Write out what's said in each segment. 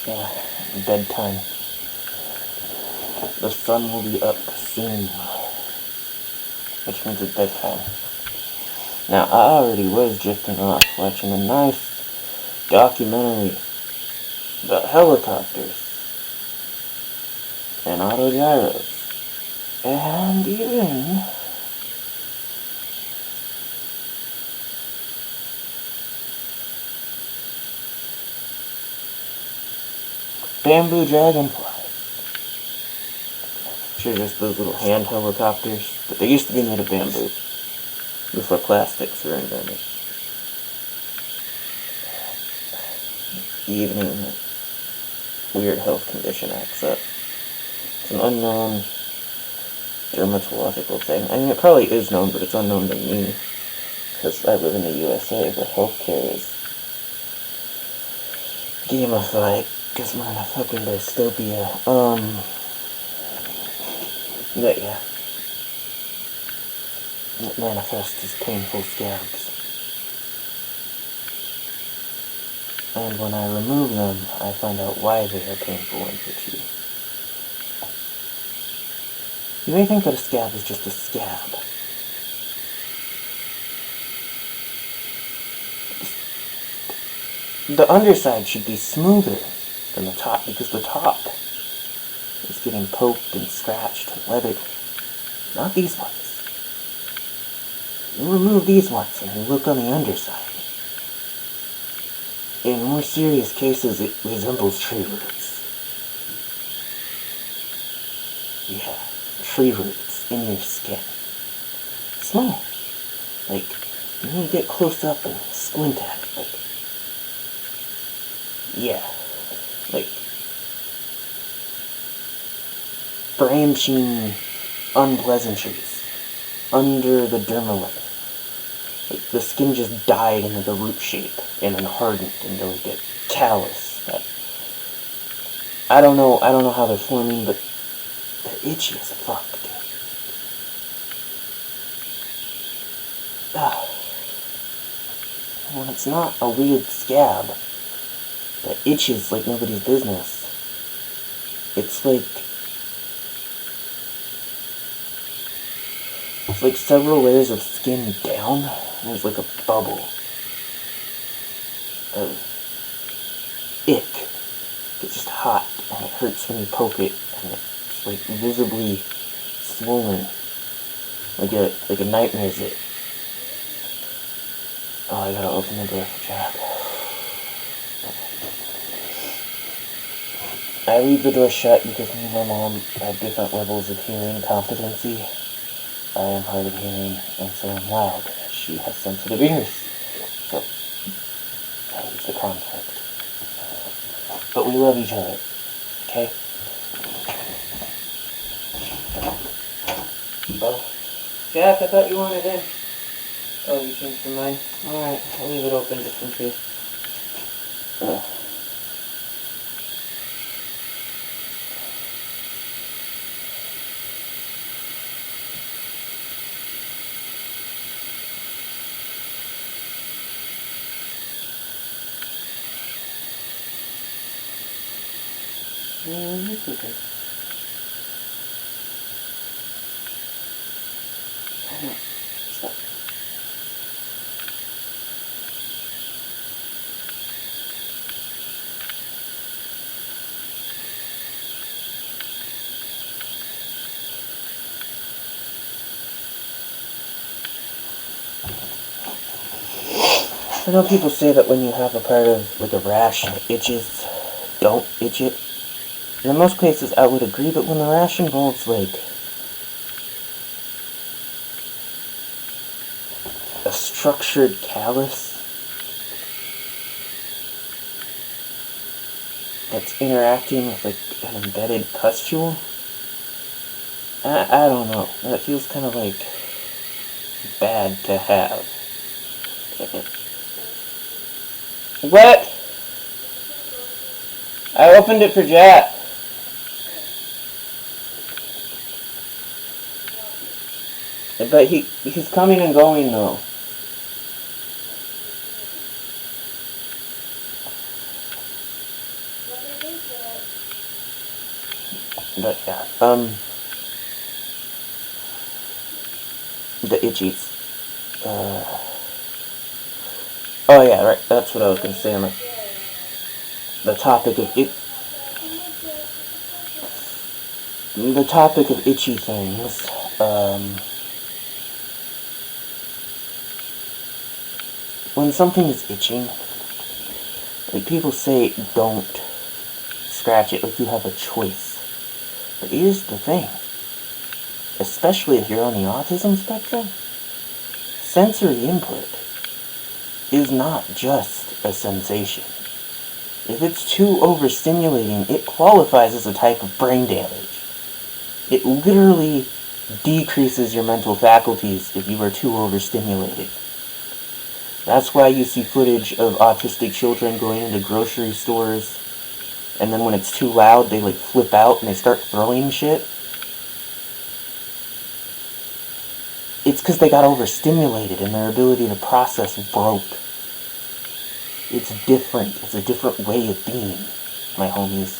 Yeah, bedtime. The sun will be up soon, which means it's bedtime. Now, I already was drifting off watching a nice documentary about helicopters and autogyros, and even bamboo dragonflies. Sure, just those little hand helicopters, but they used to be made of bamboo before plastics were invented. Evening weird health condition acts up. It's an unknown dermatological thing. I mean, it probably is known, but it's unknown to me, because I live in the USA where healthcare is gamified, because we're in a fucking dystopia. But yeah. It manifests as painful scabs. And when I remove them, I find out why they are painful and itchy. You may think that a scab is just a scab. The underside should be smoother than the top, because the top is getting poked and scratched and weathered. Not these ones. You remove these ones and you look on the underside. In more serious cases, it resembles tree roots. Yeah, tree roots in your skin. Small. Like, you need to get close up and squint at it. Like, yeah. Like, branching unpleasantries under the dermal layer. Like, the skin just died into the root shape and then hardened into like a callus. That I don't know how they're forming, but they're itchy as fuck, dude. When it's not a weird scab that itches like nobody's business, it's like several layers of skin down. There's like a bubble of ick. It's just hot and it hurts when you poke it, and it's like visibly swollen, like a nightmare zit. Oh, I gotta open the door for Jack. I leave the door shut because me and my mom have different levels of hearing competency. I am hard of hearing, and so I'm loud. She has sensitive ears. So, that is the conflict. But we love each other. Okay? Oh. Jack, I thought you wanted in. Oh, you changed your mind? Alright, I'll leave it open just in case. It's okay. Stop. I know people say that when you have a part of like a rash and it itches, don't itch it. And in most cases I would agree, but when the rash involves like a structured callus that's interacting with like an embedded pustule, I don't know. That feels kind of like bad to have. What? I opened it for Jack. But he's coming and going though. But yeah, the itchies. Oh yeah, right. That's what I was gonna say on the topic of it. The topic of itchy things. When something is itching, like people say, don't scratch it like you have a choice. But here's the thing. Especially if you're on the autism spectrum, sensory input is not just a sensation. If it's too overstimulating, it qualifies as a type of brain damage. It literally decreases your mental faculties if you are too overstimulated. That's why you see footage of autistic children going into grocery stores, and then when it's too loud, they like flip out and they start throwing shit. It's because they got overstimulated and their ability to process broke. It's different. It's a different way of being, my homies.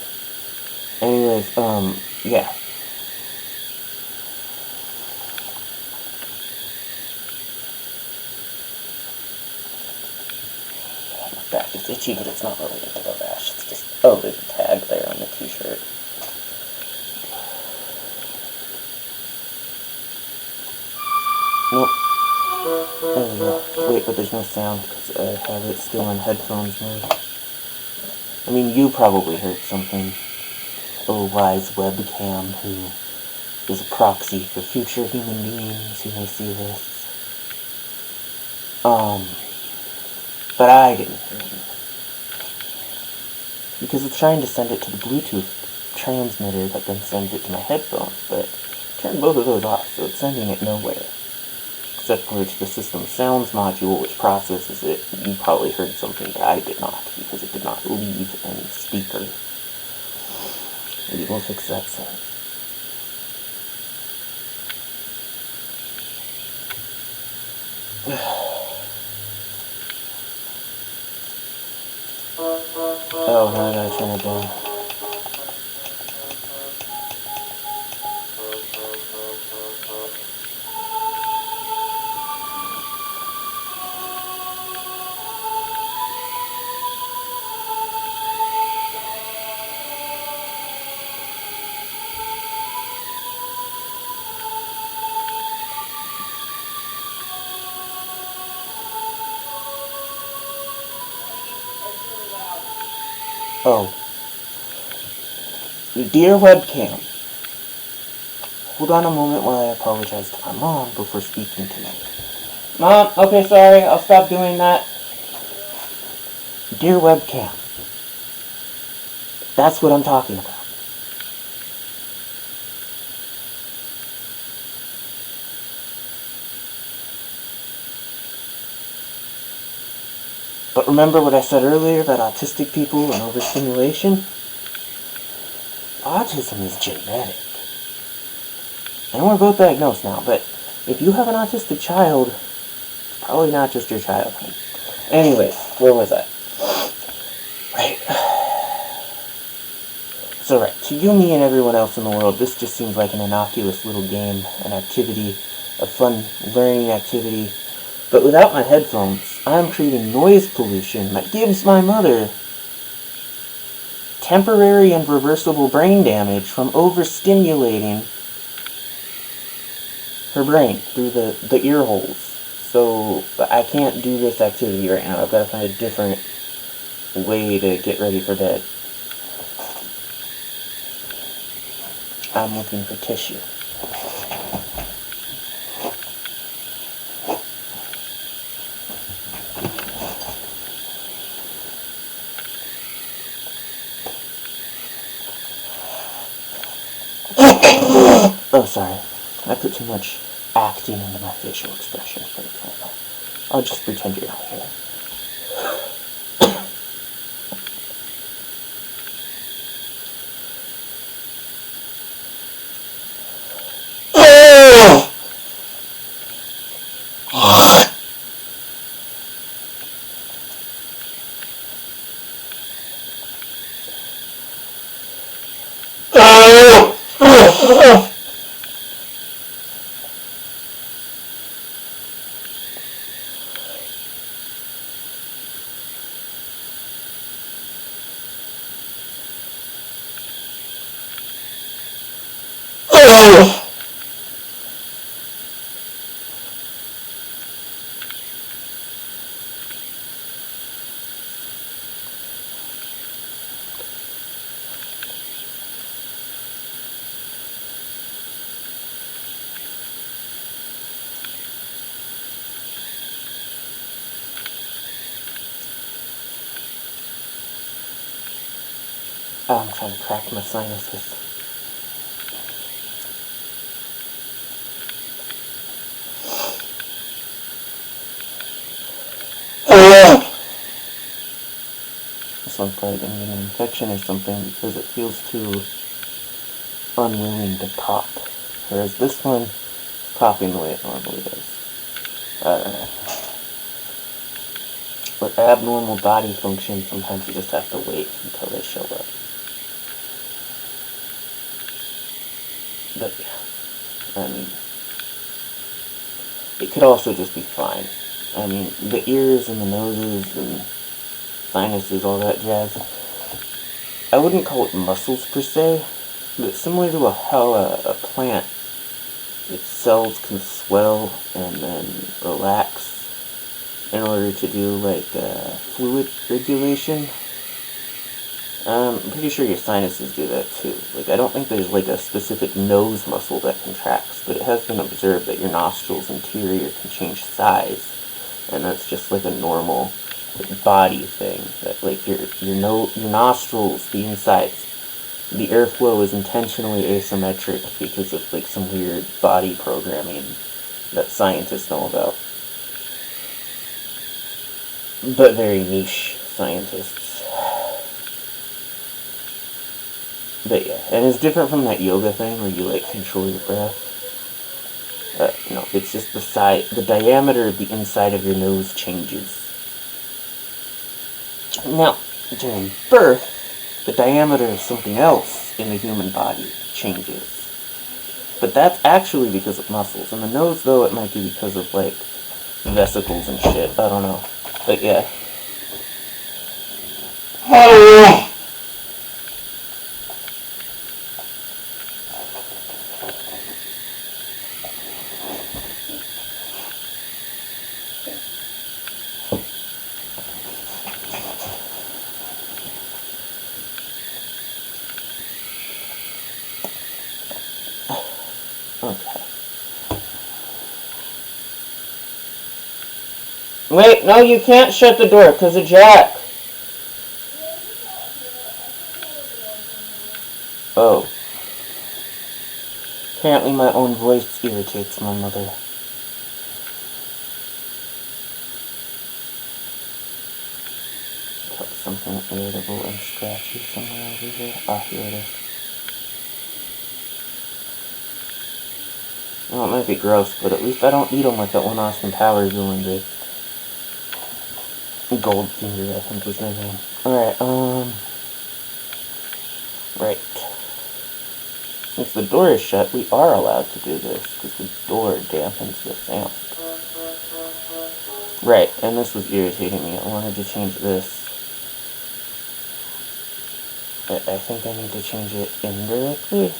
Anyways, yeah. My back is itchy, but it's not related to the rash. It's just, oh, there's a tag there on the t-shirt. Nope. There we go. Wait, but there's no sound because I have it still on headphones mode. I mean, you probably heard something. Oh, wise webcam who is a proxy for future human beings who may see this. But I didn't hear it. Because it's trying to send it to the Bluetooth transmitter that then sends it to my headphones, but turn both of those off, so it's sending it nowhere. Except for to the system sounds module, which processes it. You probably heard something that I did not, because it did not leave any speaker. Maybe we'll fix that soon. Oh, now I gotta turn it down. Oh. Dear webcam, hold on a moment while I apologize to my mom before speaking to me. Mom, okay, sorry, I'll stop doing that. Dear webcam, that's what I'm talking about. But remember what I said earlier about autistic people and overstimulation? Autism is genetic. I know we're both diagnosed now, but if you have an autistic child, it's probably not just your child. Anyways, where was I? Right. So right, to you, me, and everyone else in the world, this just seems like an innocuous little game, an activity, a fun learning activity. But without my headphones, I'm creating noise pollution that gives my mother temporary and reversible brain damage from overstimulating her brain through the ear holes. So I can't do this activity right now. I've got to find a different way to get ready for bed. I'm looking for tissue. Oh, sorry. I put too much acting into my facial expressions, but I'll just pretend you're not here. I'm trying to crack my sinuses. This one's probably going to get an infection or something because it feels too unwilling to pop. Whereas this one is popping the way it normally does. I don't know. With abnormal body function, sometimes you just have to wait until they show up. But yeah, I mean, it could also just be fine. I mean, the ears and the noses and sinuses, all that jazz, I wouldn't call it muscles per se, but similar to how a plant, its cells can swell and then relax in order to do like fluid regulation. I'm pretty sure your sinuses do that too. Like, I don't think there's like a specific nose muscle that contracts, but it has been observed that your nostrils interior can change size, and that's just like a normal body thing. That like your nostrils, the insides, the airflow is intentionally asymmetric because of like some weird body programming that scientists know about, but very niche scientists. But yeah, and it's different from that yoga thing where you like control your breath. No, it's just the diameter of the inside of your nose changes. Now, during birth, the diameter of something else in the human body changes. But that's actually because of muscles. In the nose, though, it might be because of like vesicles and shit. I don't know. But yeah. Okay. Wait, no, you can't shut the door because of Jack. Oh. Apparently my own voice irritates my mother. Something irritable and scratchy somewhere over here. Ah, here it is. Well, it might be gross, but at least I don't eat them like that one Austin Powers villain did. Goldfinger, I think was their name. Alright, right. Since the door is shut, we are allowed to do this, because the door dampens the sound. Right, and this was irritating me. I wanted to change this. I think I need to change it indirectly.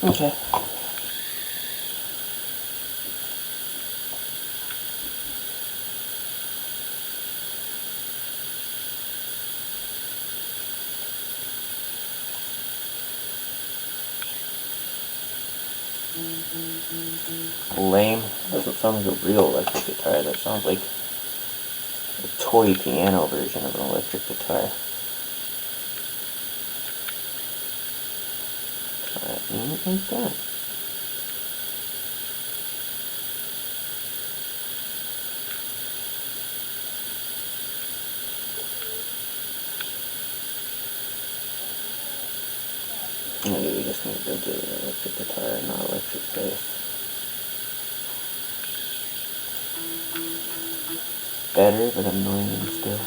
Okay. Lame. Doesn't sound like a real electric guitar. That sounds like a toy piano version of an electric guitar. Try it like that. Maybe we just need to do an electric guitar, not electric bass. better, but annoying still.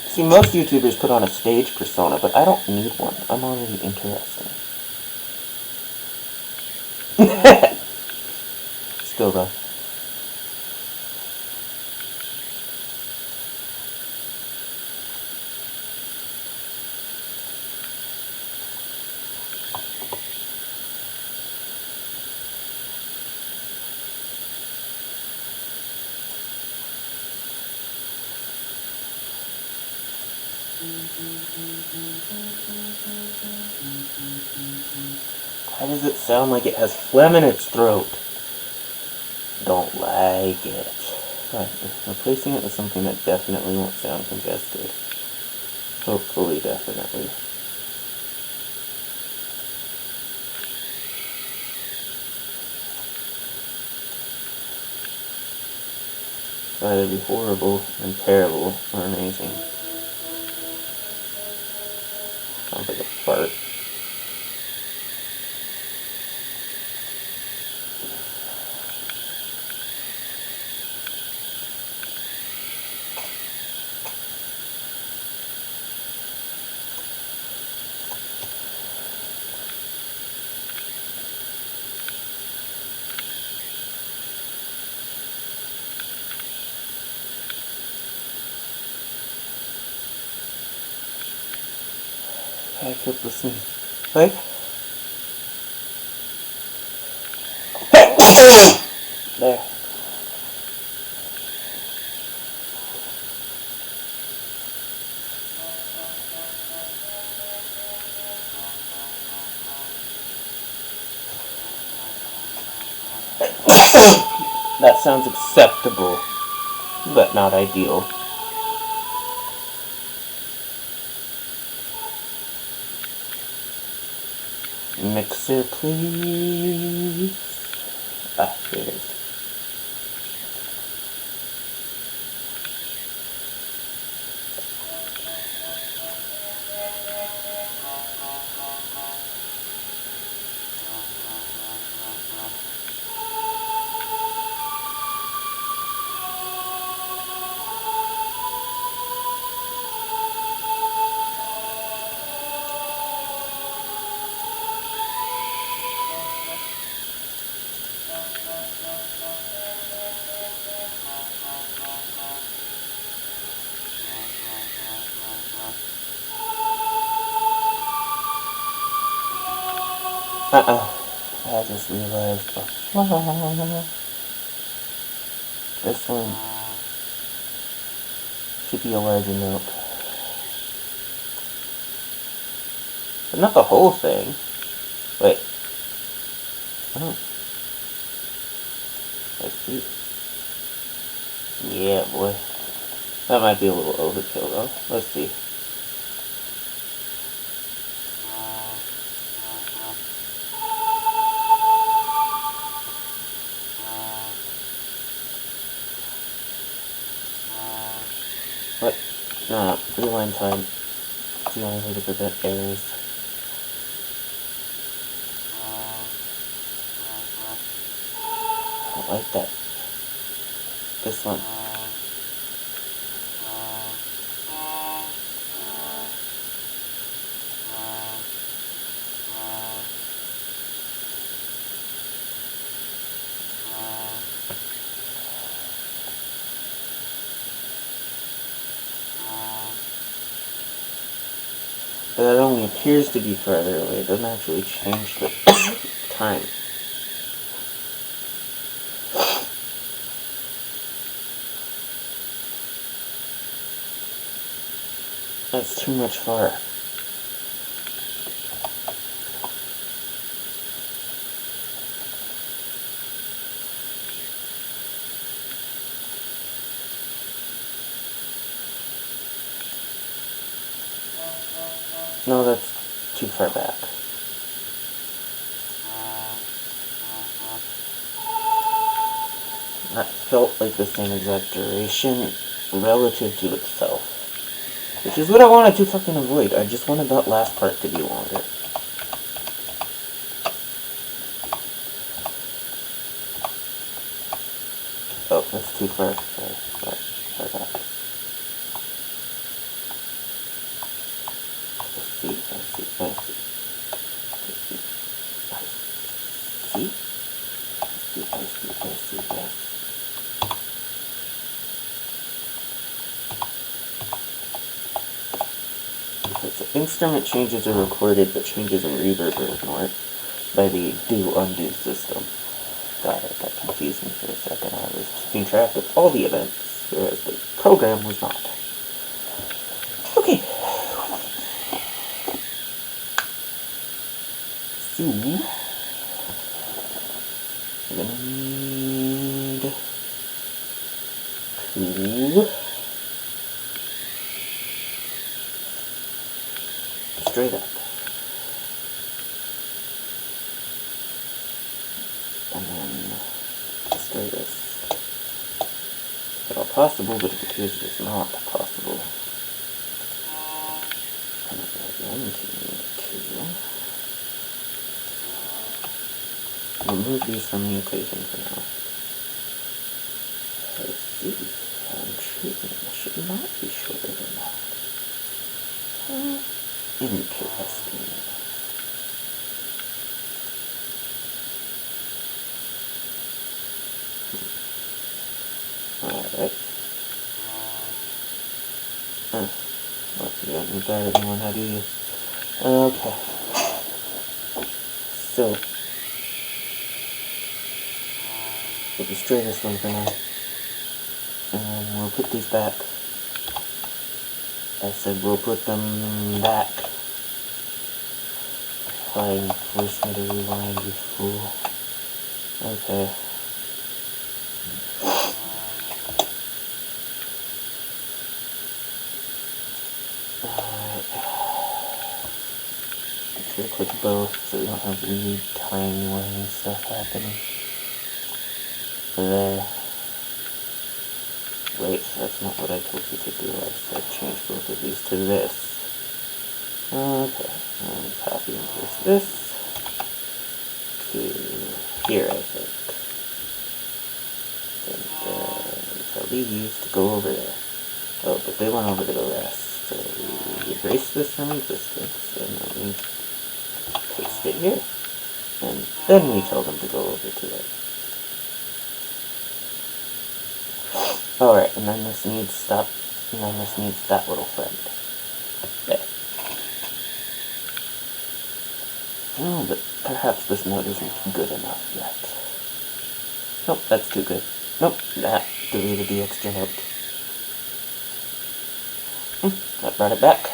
See, most YouTubers put on a stage persona, but I don't need one. I'm already interesting. Still though. Why does it sound like it has phlegm in its throat? Don't like it. Right, replacing it with something that definitely won't sound congested. Hopefully, definitely. It'll either be horrible and terrible or amazing. Sounds like a fart. I killed the sneeze. Right? There. That sounds acceptable, but not ideal. Mixer, please. Ah, here it is. I just realized. This one should be a larger note. But not the whole thing. Wait. Oh. Let's see. Yeah, boy. That might be a little overkill, though. Let's see. What? No, rewind time. It's the only way to prevent errors. I don't like that. This one. But that only appears to be further away. It doesn't actually change the time. That's too much far. No, that's too far back. That felt like the same exact duration relative to itself. Which is what I wanted to fucking avoid. I just wanted that last part to be longer. Oh, that's too far. Far back. Instrument changes are recorded, but changes in reverb are ignored by the do-undo system. God, that confused me for a second. I was keeping track of all the events, whereas the program was not. Okay. So, we're gonna need to straight up. And then destroy this. If at all possible, but it appears it is not possible. And we're going to remove these from the equation for now. Let's see. Treatment should not be shorter than that. Interesting. Alright. Well, you don't need that anymore now, do you? Okay. So, we'll destroy this one for now. And we'll put these back. I said we'll put them back. Fine, force me to rewind, you fool. Okay. Let's do a quick both so we don't have weird tiny whiny stuff happening. There. Wait, that's not what I told you to do. I said change both of these to this. Okay, and copy and paste this to here, I think. And tell these to go over there. Oh, but they went over to the rest. So we erase this from existence, and then we paste it here. And then we tell them to go over to it. Alright, and then this needs that little friend. There. Oh, but perhaps this note isn't good enough yet. Nope, that's too good. Nope, that deleted the extra note. That brought it back.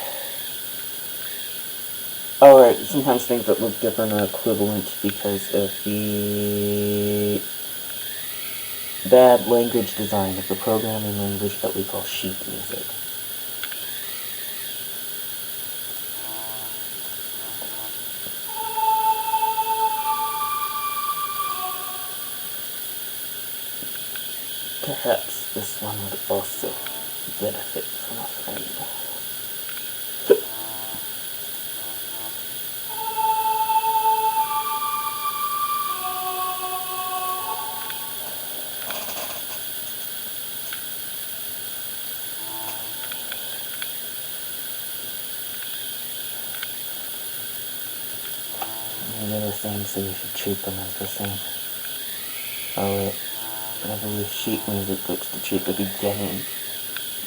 Alright, sometimes things that look different are equivalent because of the bad language design of the programming language that we call sheet music. Perhaps this one would also benefit from a friend. The other thing, so we should treat them as the same. Oh wait, whenever with sheet music looks to treat the beginning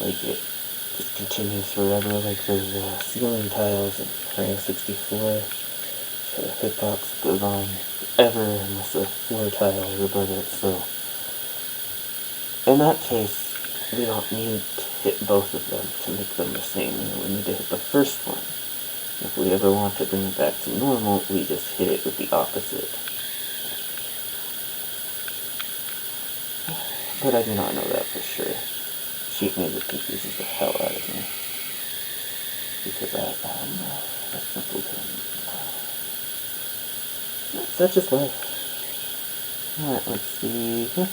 like it just continues forever, like those ceiling tiles in Mario 64. So the hitbox goes on forever unless the floor tile is above it, so in that case, we don't need hit both of them to make them the same. We need to hit the first one. If we ever want to bring it back to normal, we just hit it with the opposite. But I do not know that for sure. Sheet music confuses the hell out of me. Because I am a simpleton. Such is life. Alright, let's see here.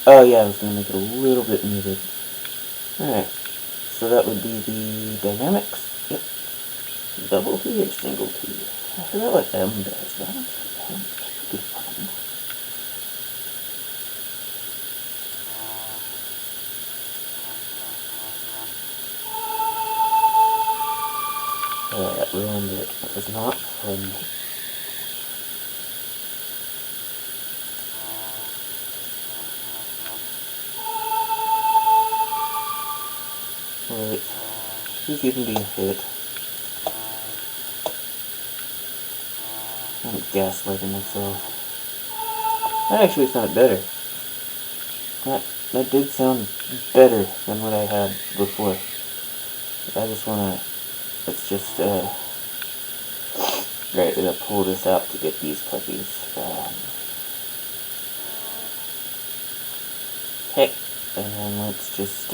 Oh yeah, I was going to make it a little bit muted. Alright, so that would be the dynamics. Yep. Double P or single P? I forgot what M does. That would be fun. Oh, that ruined it. That was not fun. Wait, who's even being hit? I'm gaslighting myself. That actually sounded better. That did sound better than what I had before. I just wanna, let's just, right, I gotta pull this out to get these puppies. Okay, and then let's just,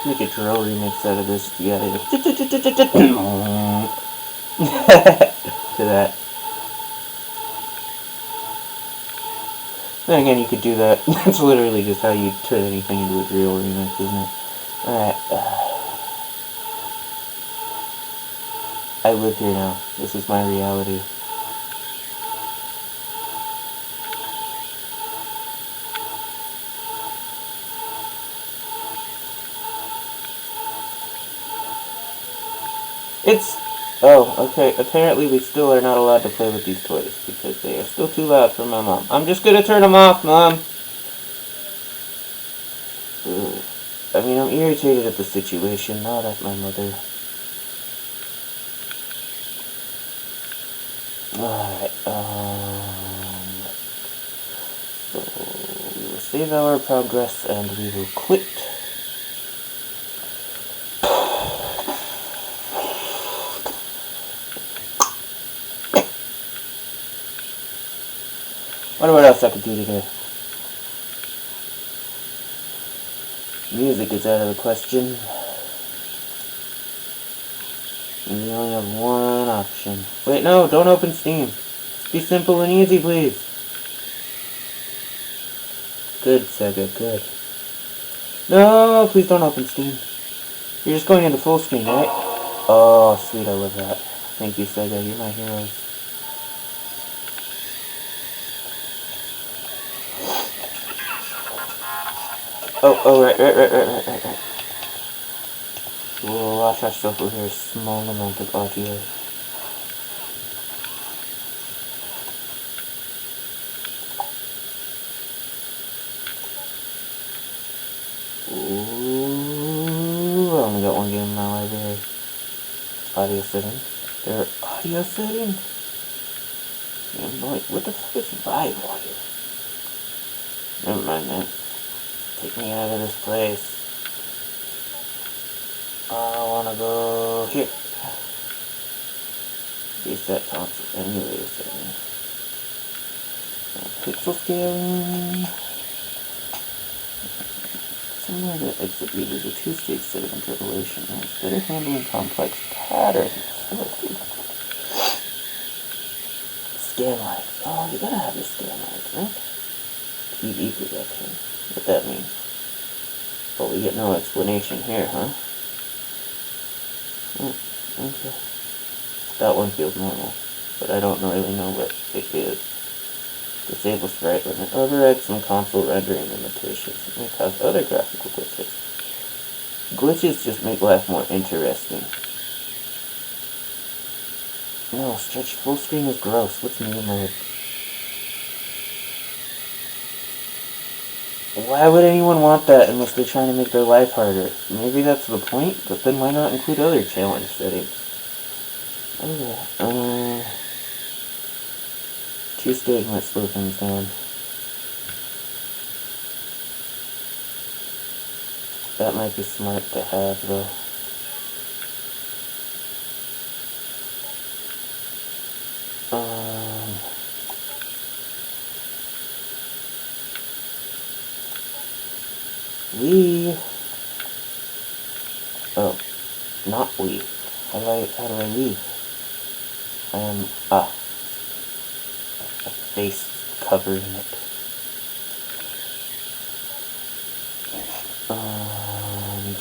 make a drill remix out of this. You gotta to that. Then again, you could do that. That's literally just how you turn anything into a drill remix, isn't it? Alright. I live here now. This is my reality. Oh, okay. Apparently we still are not allowed to play with these toys because they are still too loud for my mom. I'm just gonna turn them off, Mom! Ugh. I mean, I'm irritated at the situation, not at my mother. Alright, so we will save our progress and we will quit. Wonder what else I could do today. Music is out of the question. And we only have one option. Wait, no, don't open Steam. Just be simple and easy, please. Good, Sega, good. No, please don't open Steam. You're just going into full screen, right? Oh, sweet, I love that. Thank you, Sega, you're my heroes. Oh, right. We'll watch ourselves with a small amount of audio. Ooh, I only got one game in my library. Audio setting. There are audio setting? Game Boy. What the fuck is Vibe audio? Never mind that. Take me out of this place. I wanna go here. Reset console emulator setting. Pixel scaling. Somewhere that exit uses a two-stage set of interpolation and it's better handling complex patterns. Scan lines. Oh, you gotta have your scan lines, right? TV projection. What that mean? But we get no explanation here, huh? Okay. That one feels normal, but I don't really know what it is. Disable sprite limit. Override some console rendering limitations. It may cause other graphical glitches. Glitches just make life more interesting. No, stretch full screen is gross. What's new mode? Why would anyone want that unless they're trying to make their life harder? Maybe that's the point, but then why not include other challenge settings? Okay, 2 stage might slow things down. That might be smart to have, though. Oh, not we. How do I leave? A face covering it.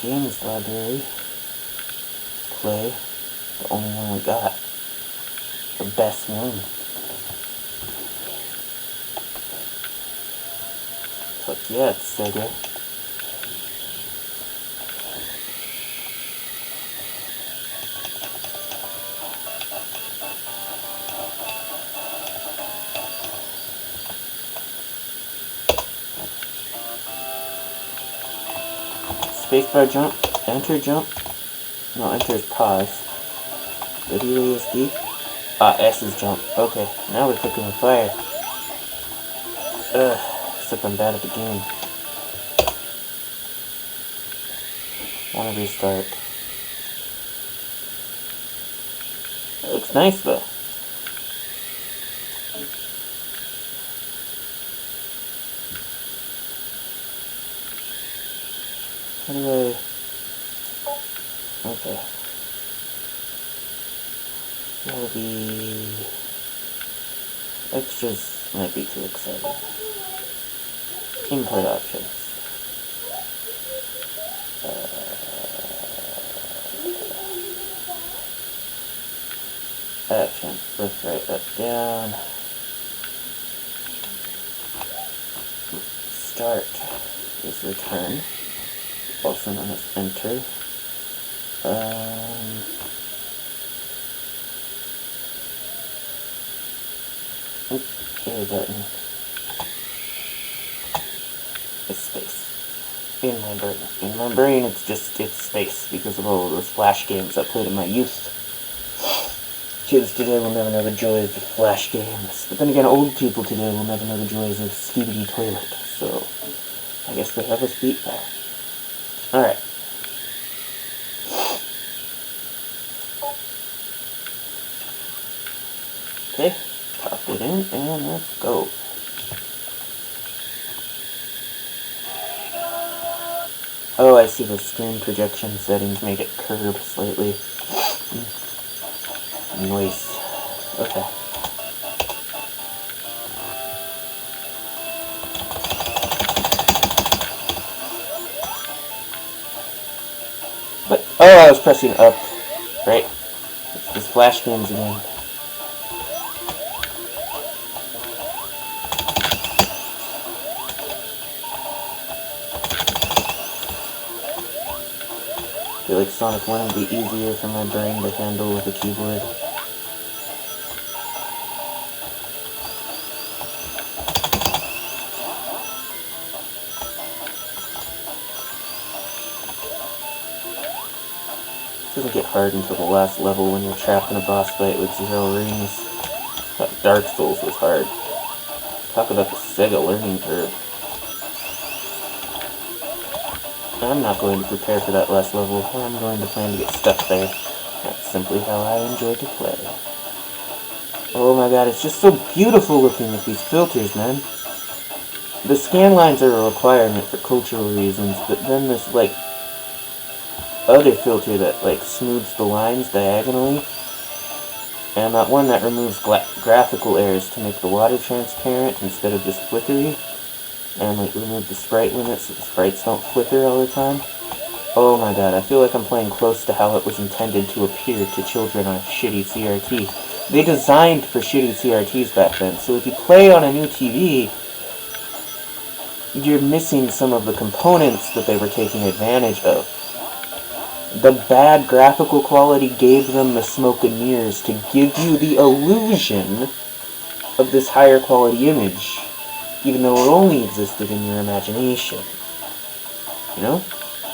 Games library. Play. The only one we got. The best one. Fuck yeah, it's Sega. Spacebar jump, enter jump. No, enter is pause. WASD. S is jump. Okay, now we're cooking with fire. Except I'm bad at the game. Wanna restart. It looks nice though. How do I... Okay. That'll be... Extras might be too exciting. Input options. Action. Left, right, up, down. Start is return. Also known as enter. A button. It's space. In my brain. In my brain it's space because of all of those Flash games I played in my youth. Kids today will never know the joys of Flash games. But then again, old people today will never know the joys of Skibidi Toilet. So, I guess they have us beat there. Alright. Okay, pop it in and let's go. Oh, I see the screen projection settings make it curve slightly. Noise. Okay. What? Oh, I was pressing up. Right. It's this Flash games again. I feel like Sonic 1 would be easier for my brain to handle with a keyboard. It doesn't get hard until the last level when you're trapped in a boss fight with 0 rings. I thought Dark Souls was hard. Talk about the Sega learning curve. I'm not going to prepare for that last level. I'm going to plan to get stuck there. That's simply how I enjoy to play. Oh my god, it's just so beautiful looking with these filters, man. The scan lines are a requirement for cultural reasons, but then this, like, other filter that, like, smooths the lines diagonally, and that one that removes graphical errors to make the water transparent instead of just flickery, and, like, remove the sprite limit so the sprites don't flicker all the time. Oh my god, I feel like I'm playing close to how it was intended to appear to children on a shitty CRT. They designed for shitty CRTs back then, so if you play on a new TV, you're missing some of the components that they were taking advantage of. The bad graphical quality gave them the smoke and mirrors to give you the illusion of this higher quality image. even though it only existed in your imagination. You know?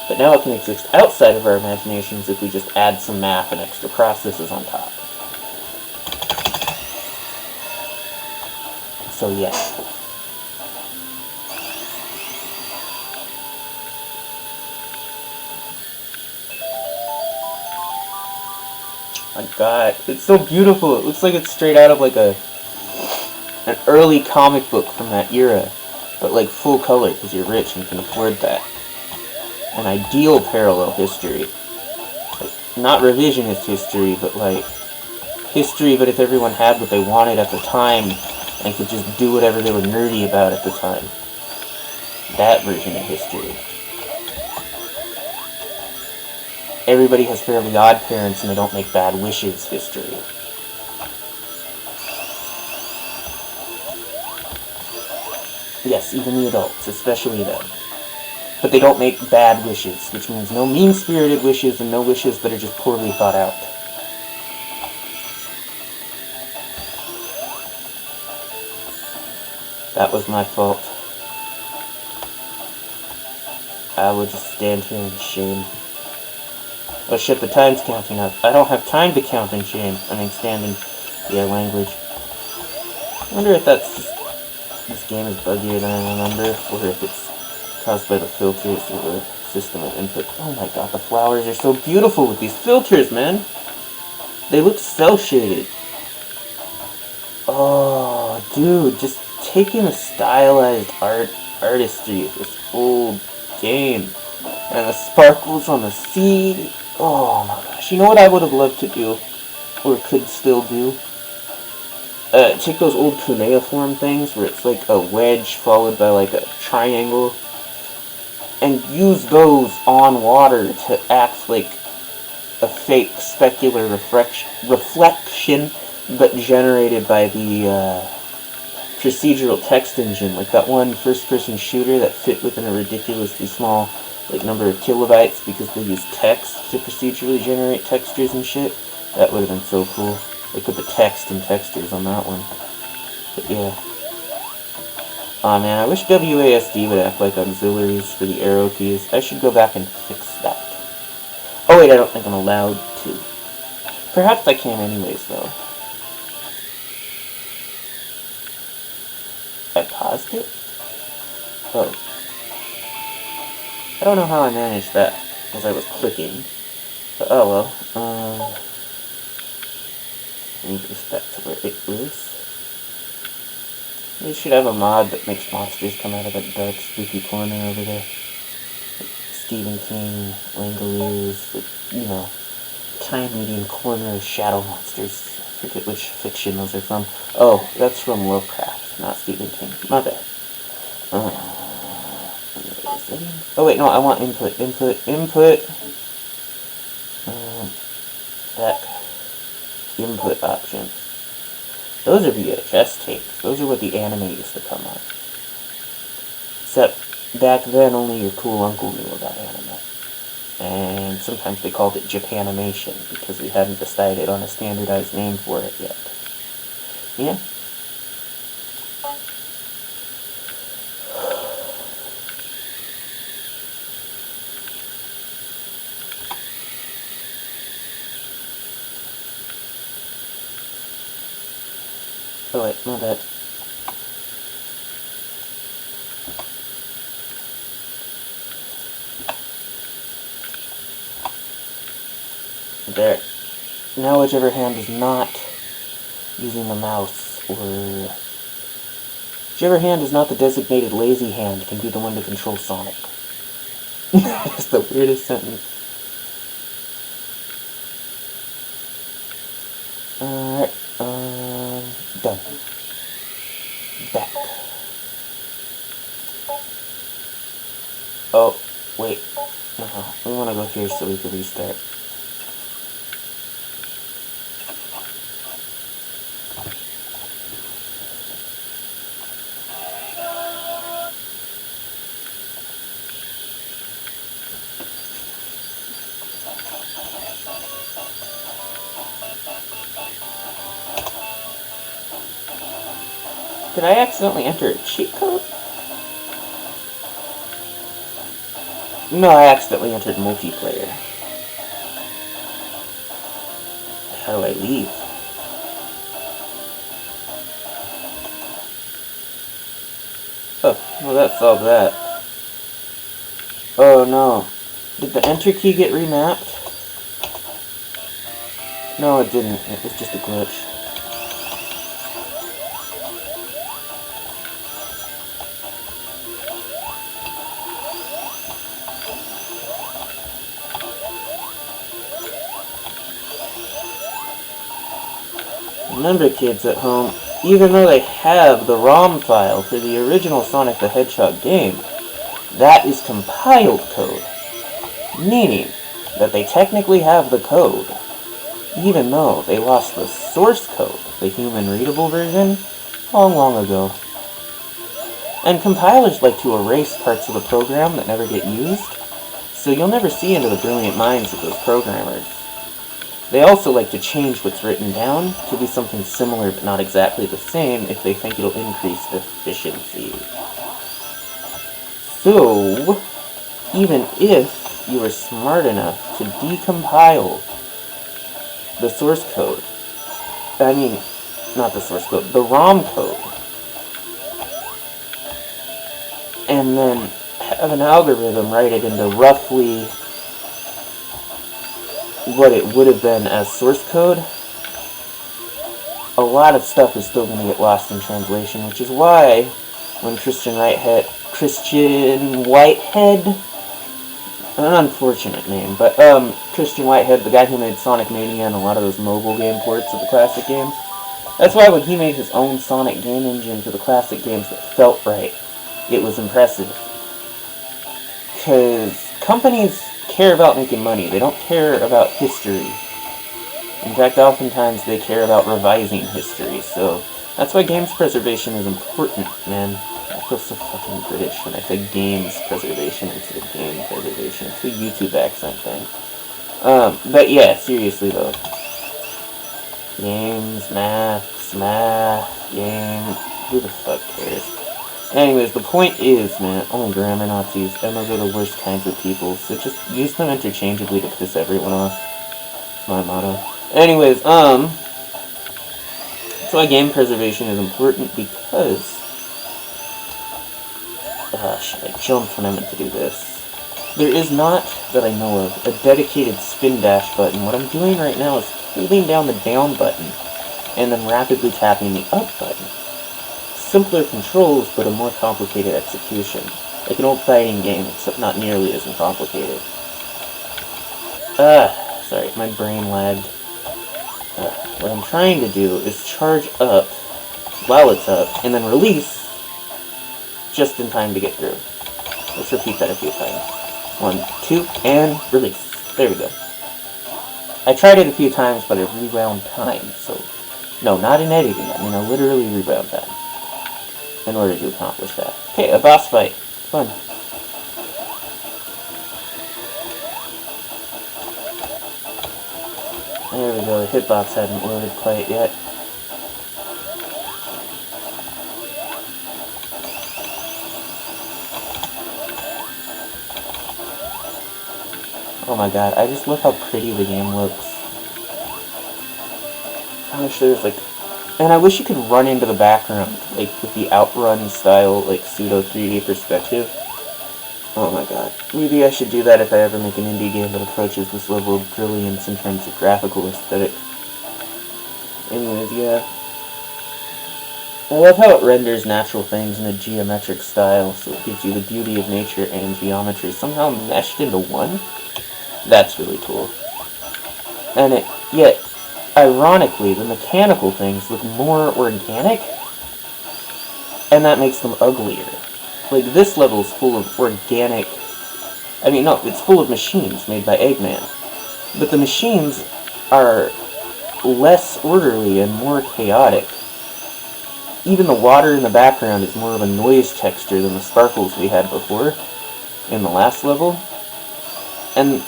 But now it can exist outside of our imaginations if we just add some math and extra processes on top. So yeah. My god, it's so beautiful. It looks like it's straight out of like an early comic book from that era. But like full color because you're rich and can afford that. An ideal parallel history. Like, not revisionist history, but like history, but if everyone had what they wanted at the time and could just do whatever they were nerdy about at the time. That version of history. Everybody has Fairly Odd parents and they don't make bad wishes history. Yes, even the adults, especially them. But they don't make bad wishes, which means no mean-spirited wishes and no wishes that are just poorly thought out. That was my fault. I will just stand here in shame. Oh shit, the time's counting up. I don't have time to count in shame. I mean, stand in their language. I wonder if that's just... this game is buggier than I remember, or if it's caused by the filters or the system of input. Oh my god, the flowers are so beautiful with these filters, man! They look cel-shaded. Oh, dude, just taking the stylized artistry of this old game. And the sparkles on the sea. Oh my gosh, you know what I would have loved to do? Or could still do? Take those old cuneiform things where it's like a wedge followed by like a triangle, and use those on water to act like a fake specular reflection, but generated by the procedural text engine, like that one first-person shooter that fit within a ridiculously small like number of kilobytes because they use text to procedurally generate textures and shit. That would have been so cool. They put the text and textures on that one. But yeah. Aw man, I wish WASD would act like auxiliaries for the arrow keys. I should go back and fix that. Oh wait, I don't think I'm allowed to. Perhaps I can anyways, though. I paused it? Oh. I don't know how I managed that, as I was clicking. But oh well. I need to get back to where it was. They should have a mod that makes monsters come out of that dark, spooky corner over there. Like Stephen King, Langoliers, like, you know, time-reading corner shadow monsters. I forget which fiction those are from. Oh, that's from Lovecraft, not Stephen King. My bad. Oh wait, no, I want input. Back. Input options. Those are VHS tapes. Those are what the anime used to come on. Except, back then only your cool uncle knew about anime. And sometimes they called it Japanimation, because we hadn't decided on a standardized name for it yet. Yeah? Oh wait, my bad. There. Now whichever hand is not using the mouse, or whichever hand is not the designated lazy hand can be the one to control Sonic. That's the weirdest sentence. Alright, done. Back. Oh, wait. No, we want to go here so we can restart. Did I accidentally enter a cheat code? No, I accidentally entered multiplayer. How do I leave? Oh, well that solved that. Oh no. Did the enter key get remapped? No, it didn't. It was just a glitch. Remember, kids at home, even though they have the ROM file for the original Sonic the Hedgehog game, that is compiled code, meaning that they technically have the code, even though they lost the source code, the human-readable version, long ago. And compilers like to erase parts of the program that never get used, so you'll never see into the brilliant minds of those programmers. They also like to change what's written down to be something similar but not exactly the same if they think it'll increase efficiency. So, even if you are smart enough to decompile the source code, not the source code, the ROM code, and then have an algorithm write it into roughly what it would have been as source code, a lot of stuff is still going to get lost in translation, which is why when Christian Whitehead, an unfortunate name, but Christian Whitehead, the guy who made Sonic Mania and a lot of those mobile game ports of the classic games, that's why when he made his own Sonic game engine for the classic games that felt right, it was impressive. Because companies care about making money. They don't care about history. In fact, oftentimes they care about revising history. So that's why games preservation is important, man. I feel so fucking British when I say games preservation instead of game preservation. It's a YouTube accent thing. But yeah, seriously though. Games, math, game. Who the fuck cares? Anyways, the point is, man, only grammar Nazis, and those are the worst kinds of people, so just use them interchangeably to piss everyone off. That's my motto. Anyways, that's why game preservation is important, because... shit, I jumped when I meant to do this. There is not, that I know of, a dedicated spin dash button. What I'm doing right now is holding down the down button, and then rapidly tapping the up button. Simpler controls, but a more complicated execution. Like an old fighting game, except not nearly as complicated. Sorry, my brain lagged. What I'm trying to do is charge up while it's up, and then release just in time to get through. Let's repeat that a few times. 1, 2, and release. There we go. I tried it a few times, but it rewound time, so... No, not in editing, I mean I literally rewound time. In order to accomplish that. Okay, a boss fight. Fun. There we go, the hitbox hadn't loaded quite yet. Oh my god, I just love how pretty the game looks. I wish there was like... And I wish you could run into the background, like, with the Outrun style, like, pseudo 3D perspective. Oh my god. Maybe I should do that if I ever make an indie game that approaches this level of brilliance in terms of graphical aesthetic. Anyways, yeah. I love how it renders natural things in a geometric style, so it gives you the beauty of nature and geometry somehow meshed into one. That's really cool. And yet, ironically, the mechanical things look more organic, and that makes them uglier. Like, this level is full of organic... I mean, no, it's full of machines made by Eggman. But the machines are less orderly and more chaotic. Even the water in the background is more of a noise texture than the sparkles we had before in the last level. And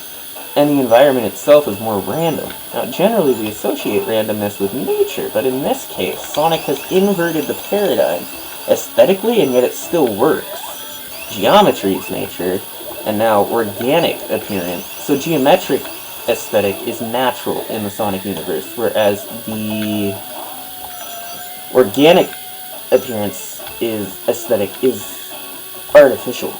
and the environment itself is more random. Now, generally we associate randomness with nature, but in this case, Sonic has inverted the paradigm aesthetically, and yet it still works. Geometry is nature, and now organic appearance. So geometric aesthetic is natural in the Sonic universe, whereas the organic appearance aesthetic is artificial.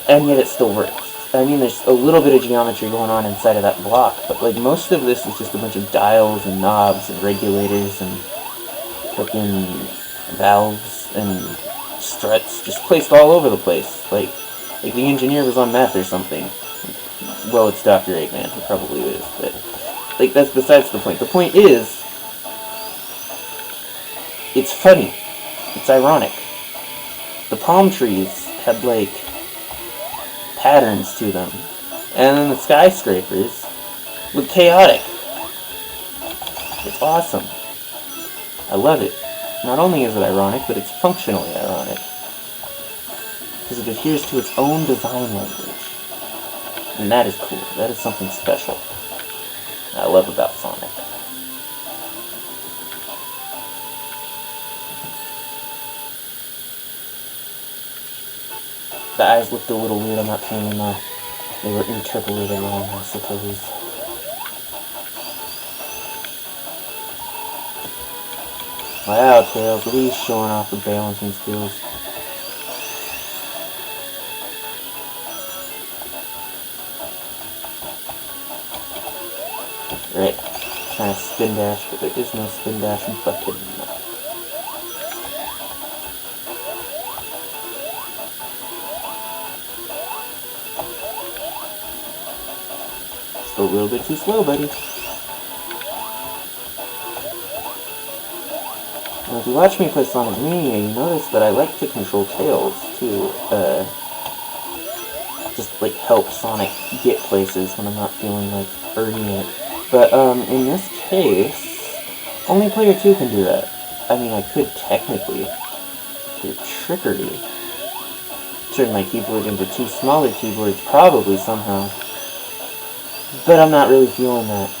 And yet it still works. I mean, there's a little bit of geometry going on inside of that block, but like most of this is just a bunch of dials and knobs and regulators and fucking valves and struts just placed all over the place. Like the engineer was on meth or something. Well, it's Dr. Eggman, he probably is, but like that's besides the point. The point is, it's funny. It's ironic. The palm trees had like patterns to them, and then the skyscrapers look chaotic. It's awesome. I love it. Not only is it ironic, but it's functionally ironic, because it adheres to its own design language, and that is cool. That is something special I love about Sonic. The eyes looked a little weird, I'm not saying them. They were interpolated wrong, I suppose. Wow, Tails, look at you showing off the balancing skills. Right, trying to spin dash, but there is no spin dash button. A little bit too slow, buddy. Now, if you watch me play Sonic Mania, you notice that I like to control Tails, too. Just, like, help Sonic get places when I'm not feeling like earning it. But, in this case, only player 2 can do that. I mean, I could technically, through trickery, turn my keyboard into 2 smaller keyboards, probably, somehow. But I'm not really feeling that.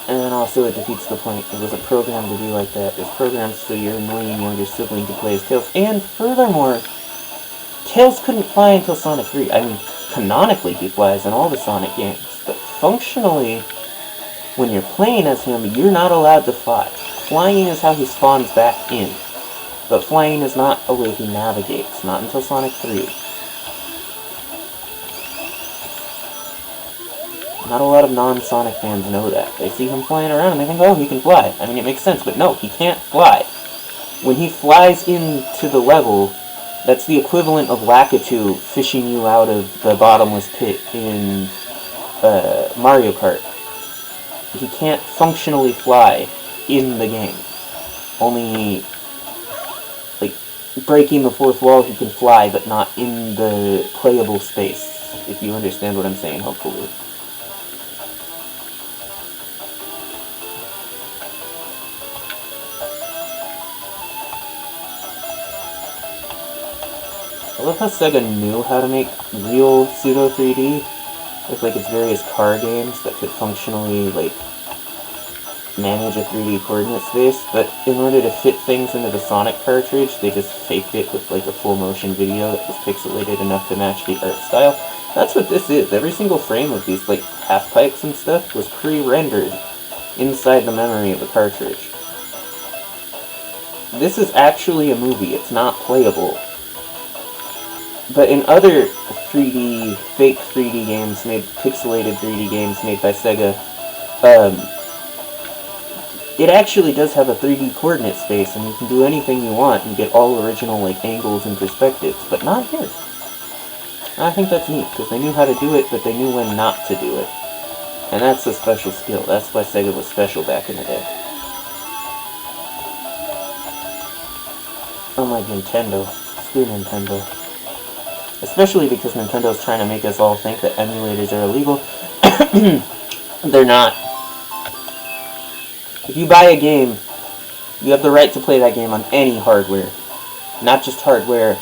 And also it defeats the point. It wasn't programmed to be like that. It was programmed so your annoying younger sibling could play as Tails. And furthermore, Tails couldn't fly until Sonic 3. I mean, canonically he flies in all the Sonic games. But functionally, when you're playing as him, you're not allowed to fly. Flying is how he spawns back in. But flying is not a way he navigates. Not until Sonic 3. Not a lot of non-Sonic fans know that. They see him flying around and they think, oh, he can fly. I mean, it makes sense, but no, he can't fly. When he flies into the level, that's the equivalent of Lakitu fishing you out of the bottomless pit in Mario Kart. He can't functionally fly in the game. Only, like, breaking the fourth wall, he can fly, but not in the playable space, if you understand what I'm saying, hopefully. I love how Sega knew how to make real pseudo 3D with like its various car games that could functionally like manage a 3D coordinate space, but in order to fit things into the Sonic cartridge, they just faked it with like a full motion video that was pixelated enough to match the art style. That's what this is. Every single frame of these like half pipes and stuff was pre-rendered inside the memory of the cartridge. This is actually a movie. It's not playable. But in other 3D, fake 3D games, pixelated 3D games made by Sega, it actually does have a 3D coordinate space, and you can do anything you want and get all original like angles and perspectives, but not here. I think that's neat, because they knew how to do it, but they knew when not to do it. And that's a special skill. That's why Sega was special back in the day. Unlike Nintendo. Screw Nintendo. Especially because Nintendo's trying to make us all think that emulators are illegal. They're not. If you buy a game, you have the right to play that game on any hardware. Not just hardware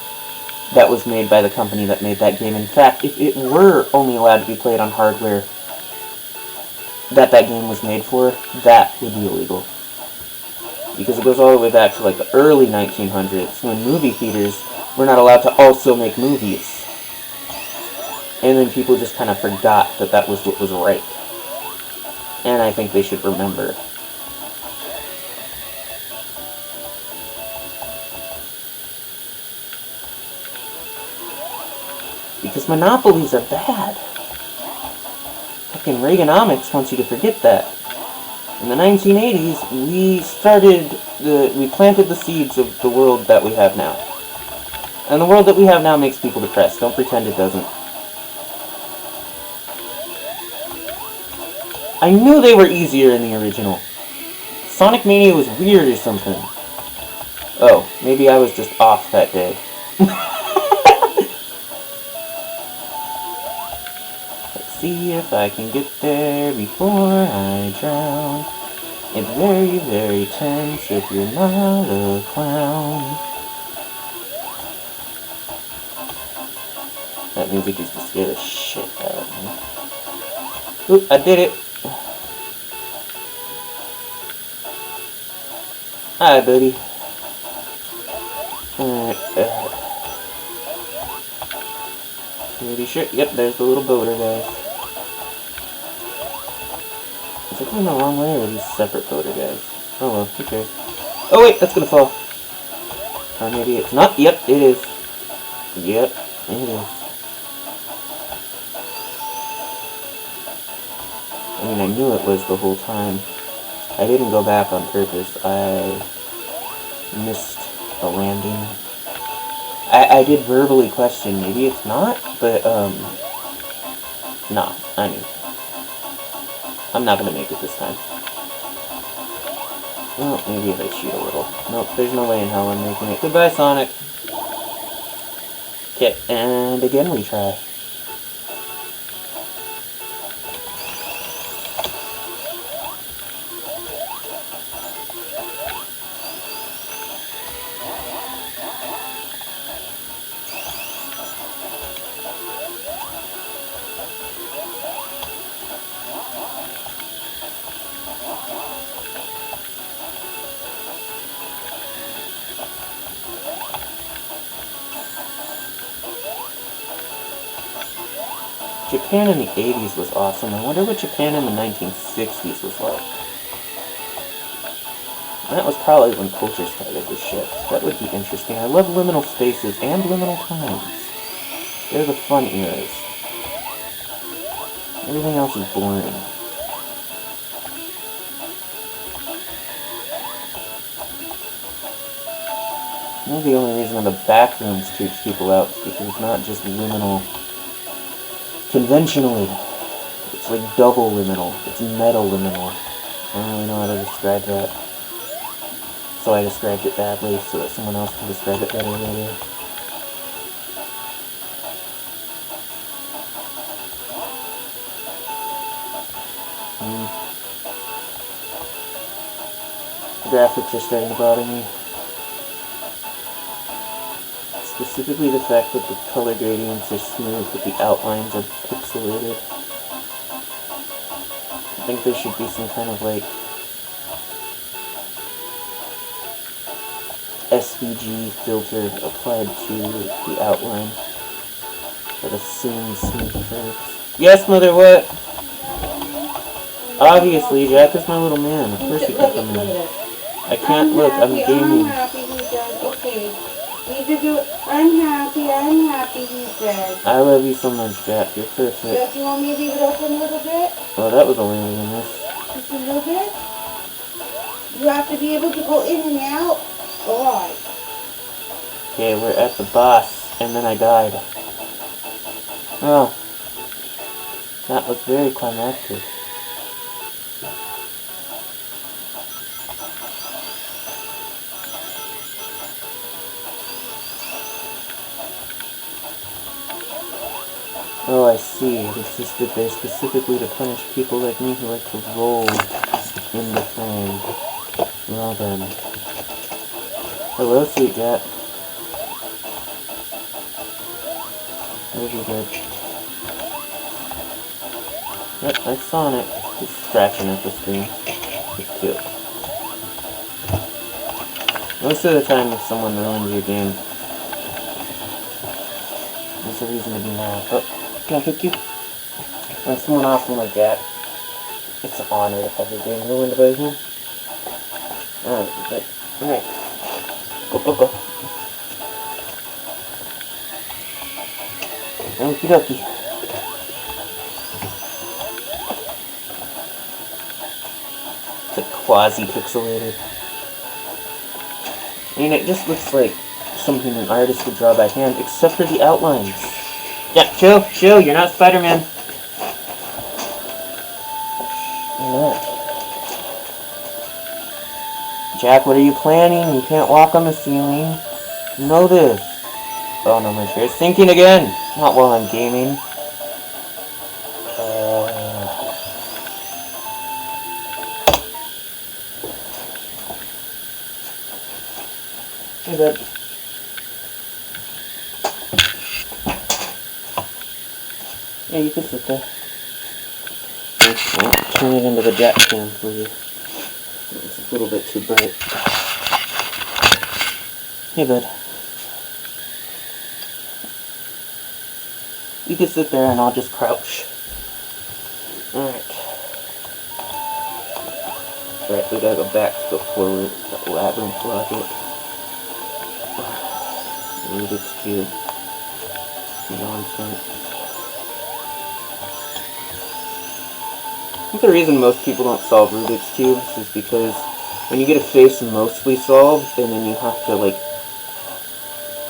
that was made by the company that made that game. In fact, if it were only allowed to be played on hardware that game was made for, that would be illegal. Because it goes all the way back to like the early 1900s when movie theaters were not allowed to also make movies. And then people just kind of forgot that that was what was right. And I think they should remember. Because monopolies are bad. Fucking Reaganomics wants you to forget that. In the 1980s, we planted the seeds of the world that we have now. And the world that we have now makes people depressed. Don't pretend it doesn't. I knew they were easier in the original. Sonic Mania was weird or something. Oh, maybe I was just off that day. Let's see if I can get there before I drown. It's very, very tense if you're not a clown. That music used to scare the shit out of me. Oop, I did it! Hi, buddy. Pretty sure. Yep, there's the little boater, guys. Is it going the wrong way, or are these separate boater guys? Oh well, who cares? Oh wait, that's gonna fall. Or maybe it's not. Yep, it is. Yep, it is. I mean, I knew it was the whole time. I didn't go back on purpose. I missed the landing. I did verbally question, maybe it's not, but, nah, I knew. I'm not gonna make it this time. Well, maybe if I cheat a little. Nope, there's no way in hell I'm making it. Goodbye, Sonic! Okay, and again we try. Japan in the 80s was awesome. I wonder what Japan in the 1960s was like. That was probably when culture started to shift. That would be interesting. I love liminal spaces and liminal times. They're the fun eras. Everything else is boring. Maybe the only reason the back rooms creeps people out is because it's not just liminal conventionally. It's like double liminal. It's meta liminal. I don't really know how to describe that. So I described it badly so that someone else can describe it better later. The graphics are starting to bother me. Specifically the fact that the color gradients are smooth but the outlines are pixelated. I think there should be some kind of like SVG filter applied to the outline that assumes smooth curves. Yes, Mother, what? Obviously, Jack is my little man. Of course he can come in. I can't look, I'm gaming. I'm happy, he said. Okay. I'm happy, he said. I love you so much, Jack. You're perfect. Jack, you want me to leave it open a little bit? Well, that was a landing in this. Just a little bit? You have to be able to go in and out? Alright. Okay, we're at the boss, and then I died. Oh. That was very climactic. Oh, I see. It existed there specifically to punish people like me who like to roll in the frame. Well then. Hello, sweet cat. Where's your bed? Yep, I saw it. He's scratching at the screen. It's cute. Most of the time, if someone ruins your game, there's a reason to be mad. Oh, can I pick you? When someone awesome like that, it's an honor to have your game ruined by him. Alright. Go. Okie dokie. It's like quasi-pixelated. I mean, it just looks like something an artist would draw by hand, except for the outlines. Yeah, chill, you're not Spider-Man. You're not. Jack, what are you planning? You can't walk on the ceiling. You know this. Oh no, my chair's sinking again! Not while I'm gaming. Hey, bud. Yeah, you can sit there. I'll turn it into the Jack cam for you. It's a little bit too bright. Hey, bud. You can sit there and I'll just crouch. Alright. Alright, we gotta go back to go forward. That labyrinth logic. Rubik's Cube. Nonsense. I think the reason most people don't solve Rubik's Cubes is because when you get a face mostly solved, and then you have to, like,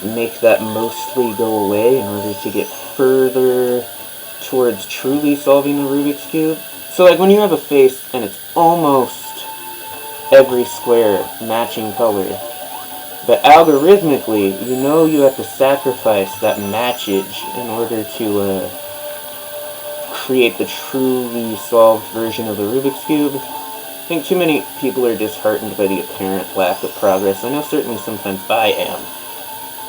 make that mostly go away in order to get further towards truly solving the Rubik's Cube. So, like, when you have a face and it's almost every square matching color, but algorithmically, you know you have to sacrifice that matchage in order to create the truly solved version of the Rubik's Cube. I think too many people are disheartened by the apparent lack of progress. I know certainly sometimes I am.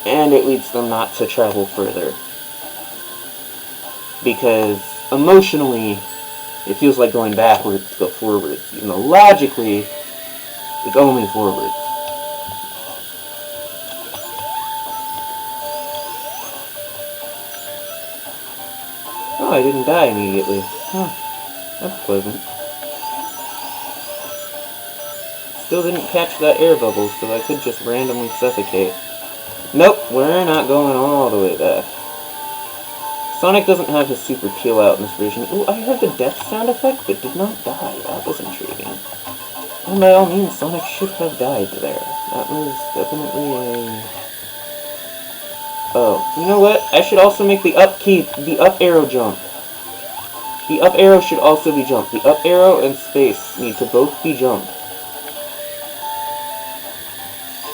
And it leads them not to travel further. Because emotionally, it feels like going backwards to go forwards. Even though logically, it's only forwards. Oh, I didn't die immediately. Huh. That's pleasant. Still didn't catch that air bubble, so I could just randomly suffocate. Nope, we're not going all the way back. Sonic doesn't have his super peel out in this version. Ooh, I heard the death sound effect, but did not die. That was intriguing. And by all means, Sonic should have died there. That was definitely a... Oh, you know what? I should also make the up key, the up arrow jump. The up arrow should also be jumped. The up arrow and space need to both be jumped.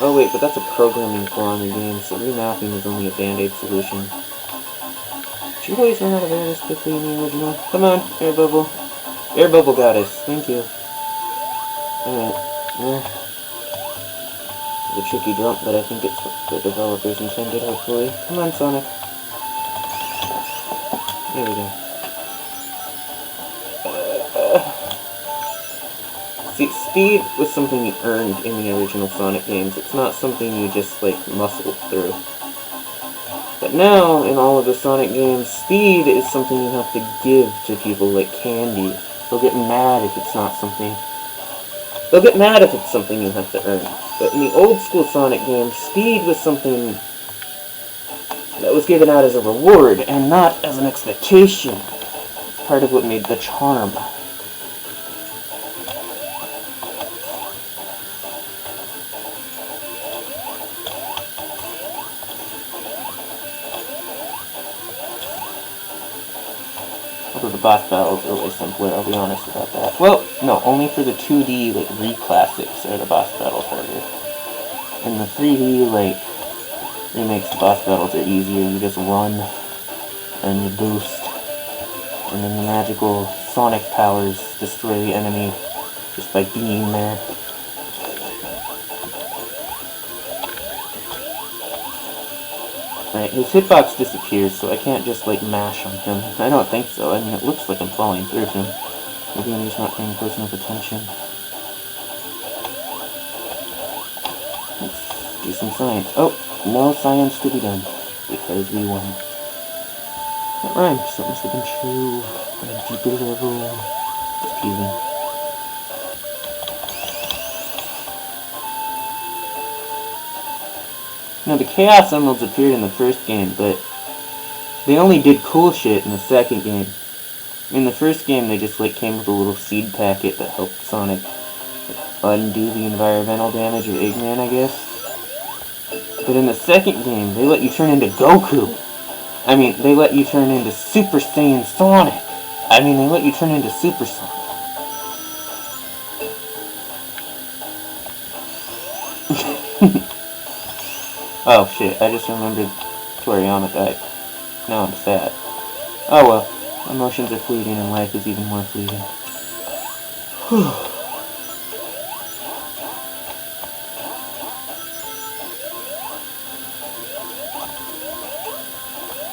Oh wait, but that's a programming flaw in the game, so remapping is only a band-aid solution. Did you always run out of air this quickly in the original? Come on, air bubble. Air bubble goddess, thank you. Alright, well... It's a tricky jump, but I think it's what the developers intended, hopefully. Come on, Sonic. There we go. See, speed was something you earned in the original Sonic games. It's not something you just, like, muscled through. But now, in all of the Sonic games, speed is something you have to give to people like candy. They'll get mad if it's not something... They'll get mad if it's something you have to earn. But in the old school Sonic games, speed was something that was given out as a reward, and not as an expectation. Part of what made the charm. Although the boss battles are way simpler, I'll be honest about that. Well, no, only for the 2D, like, re-classics are the boss battles harder. In the 3D, like, remakes, the boss battles are easier. You just run, and you boost, and then the magical Sonic powers destroy the enemy just by being there. Right, his hitbox disappears, so I can't just, like, mash on him. I don't think so. I mean, it looks like I'm falling through him. Maybe I'm just not paying close enough attention. Let's do some science. Oh, no science to be done, because we won. That rhymed, so it must have been true. On a deeper level. Just teasing. Now, the Chaos Emeralds appeared in the first game, but they only did cool shit in the second game. In the first game, they just, like, came with a little seed packet that helped Sonic undo the environmental damage of Eggman, I guess. But in the second game, they let you turn into Goku. I mean, they let you turn into Super Saiyan Sonic. I mean, they let you turn into Super Sonic. Oh shit, I just remembered Toriyama died. Now I'm sad. Oh well, emotions are fleeting and life is even more fleeting.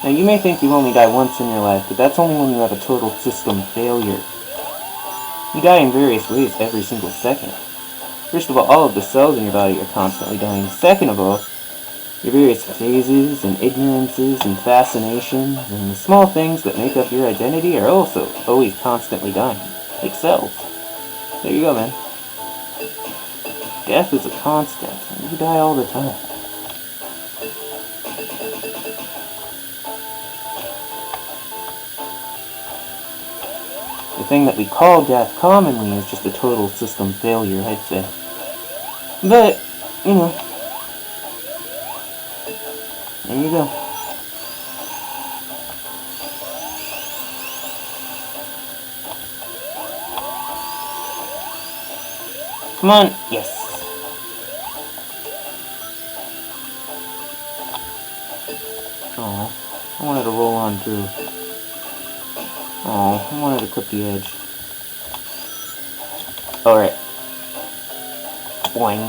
Now you may think you only die once in your life, but that's only when you have a total system failure. You die in various ways every single second. First of all of the cells in your body are constantly dying. Second of all, your various phases and ignorances and fascinations and the small things that make up your identity are also always constantly dying, like cells. There you go, man. Death is a constant, and you die all the time. The thing that we call death commonly is just a total system failure, I'd say. But, you know, there you go. Come on, yes. Oh, I wanted to roll on through. Oh, I wanted to clip the edge. Alright. Boing.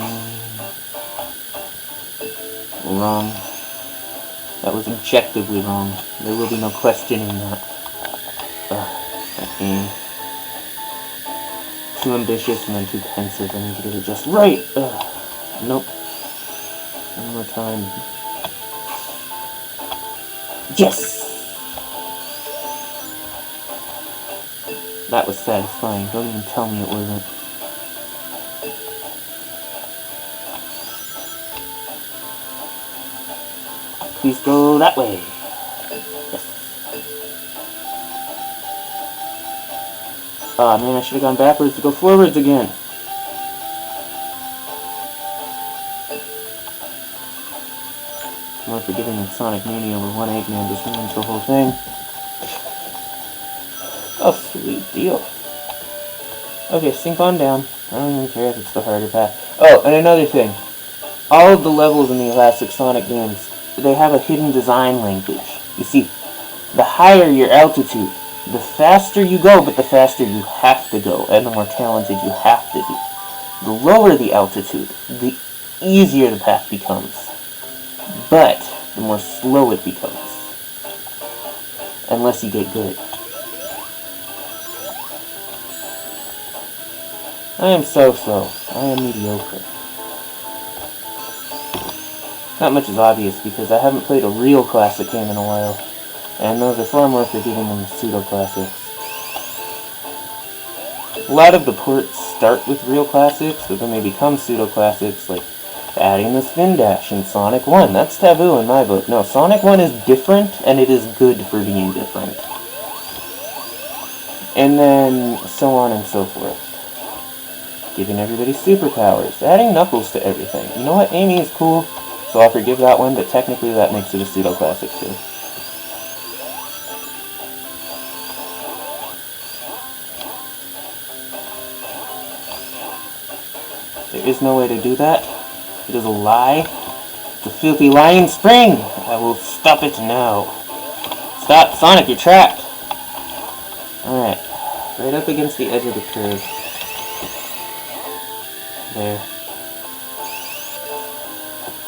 Wrong. That was objectively wrong. There will be no questioning that. That game. Too ambitious and then too pensive. I need to get it just right. Nope. One more time. Yes! That was satisfying. Don't even tell me it wasn't. Please go that way. Yes. Aw, man, I should have gone backwards to go forwards again. More forgiving than Sonic Mania where one Eggman just ruins the whole thing. Oh, sweet deal. Okay, sink on down. I don't even care if it's the harder path. Oh, and another thing. All of the levels in the classic Sonic games, they have a hidden design language. You see, the higher your altitude, the faster you go, but the faster you have to go, and the more talented you have to be. The lower the altitude, the easier the path becomes. But the more slow it becomes. Unless you get good. I am so-so. I am mediocre. Not much is obvious because I haven't played a real classic game in a while, and those are far more forgiving than the pseudo-classics. A lot of the ports start with real classics, but then they become pseudo-classics, like adding the spin dash in Sonic 1. That's taboo in my book. No, Sonic 1 is different, and it is good for being different. And then so on and so forth. Giving everybody superpowers, adding Knuckles to everything. You know what, Amy is cool, so I'll forgive that one, but technically that makes it a pseudo-classic too. There is no way to do that. It is a lie. It's a filthy lying spring! I will stop it now. Stop, Sonic, you're trapped! Alright. Right up against the edge of the curve. There.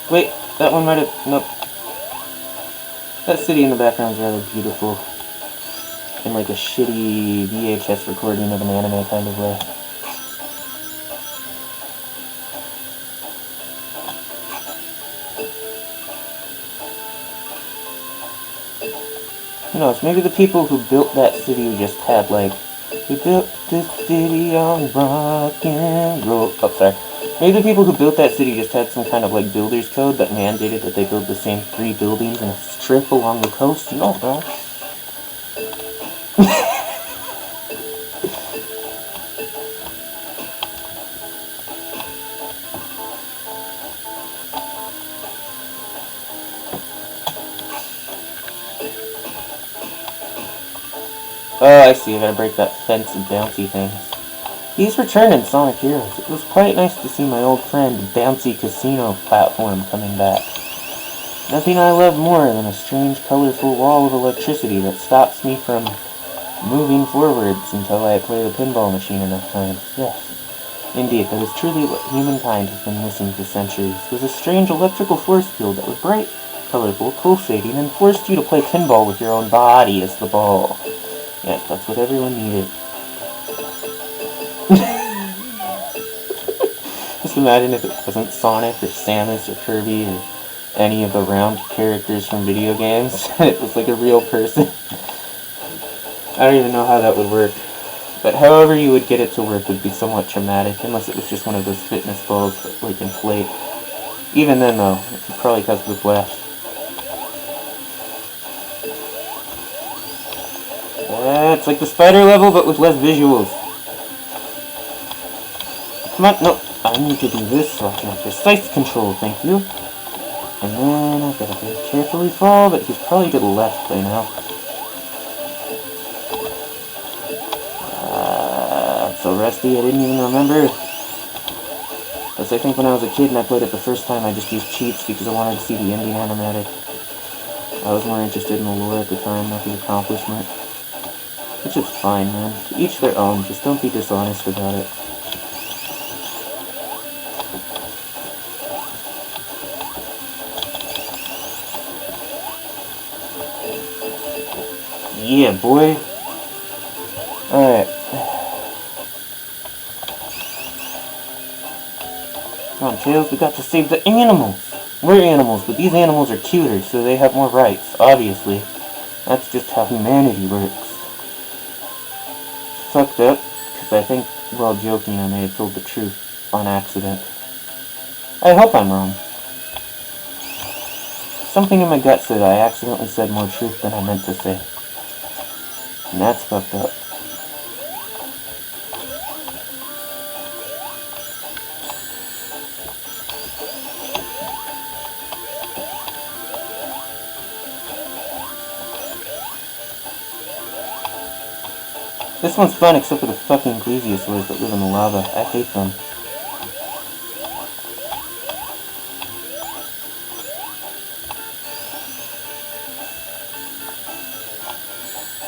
Wait, that one might have... Nope. That city in the background is rather beautiful. In like a shitty VHS recording of an anime kind of way. Who knows, maybe the people who built that city just had like, we built this city on rock and roll. Oh, sorry. Maybe the people who built that city just had some kind of like builder's code that mandated that they build the same 3 buildings in a strip along the coast. You don't know. Oh, I see. I gotta break that fence and bouncy things. He's returned in Sonic Heroes. It was quite nice to see my old friend Bouncy Casino platform coming back. Nothing I love more than a strange, colorful wall of electricity that stops me from moving forwards until I play the pinball machine enough times. Yes, indeed, that is truly what humankind has been missing for centuries, was a strange electrical force field that was bright, colorful, pulsating, and forced you to play pinball with your own body as the ball. Yes, that's what everyone needed. Just imagine if it wasn't Sonic or Samus or Kirby or any of the round characters from video games. It was like a real person. I don't even know how that would work. But however you would get it to work would be somewhat traumatic, unless it was just one of those fitness balls that like inflate. Even then though, it would probably cause whiplash. It's like the spider level, but with less visuals. Come on, no. I need to do this so I can have precise control, thank you. And then I've got to very carefully fall, but he's probably to the left by now. I'm so rusty, I didn't even remember. Plus, I think when I was a kid and I played it the first time, I just used cheats because I wanted to see the ending animatic. I was more interested in the lore at the time, not the accomplishment. Which is fine, man. To each their own, just don't be dishonest about it. Yeah, boy. Alright. Come on, Tails, we got to save the animals! We're animals, but these animals are cuter, so they have more rights, obviously. That's just how humanity works. Fucked up, because I think, while joking, I may have told the truth on accident. I hope I'm wrong. Something in my gut said I accidentally said more truth than I meant to say. And that's fucked up. This one's fun except for the fucking plesiosaurs that live in the lava. I hate them.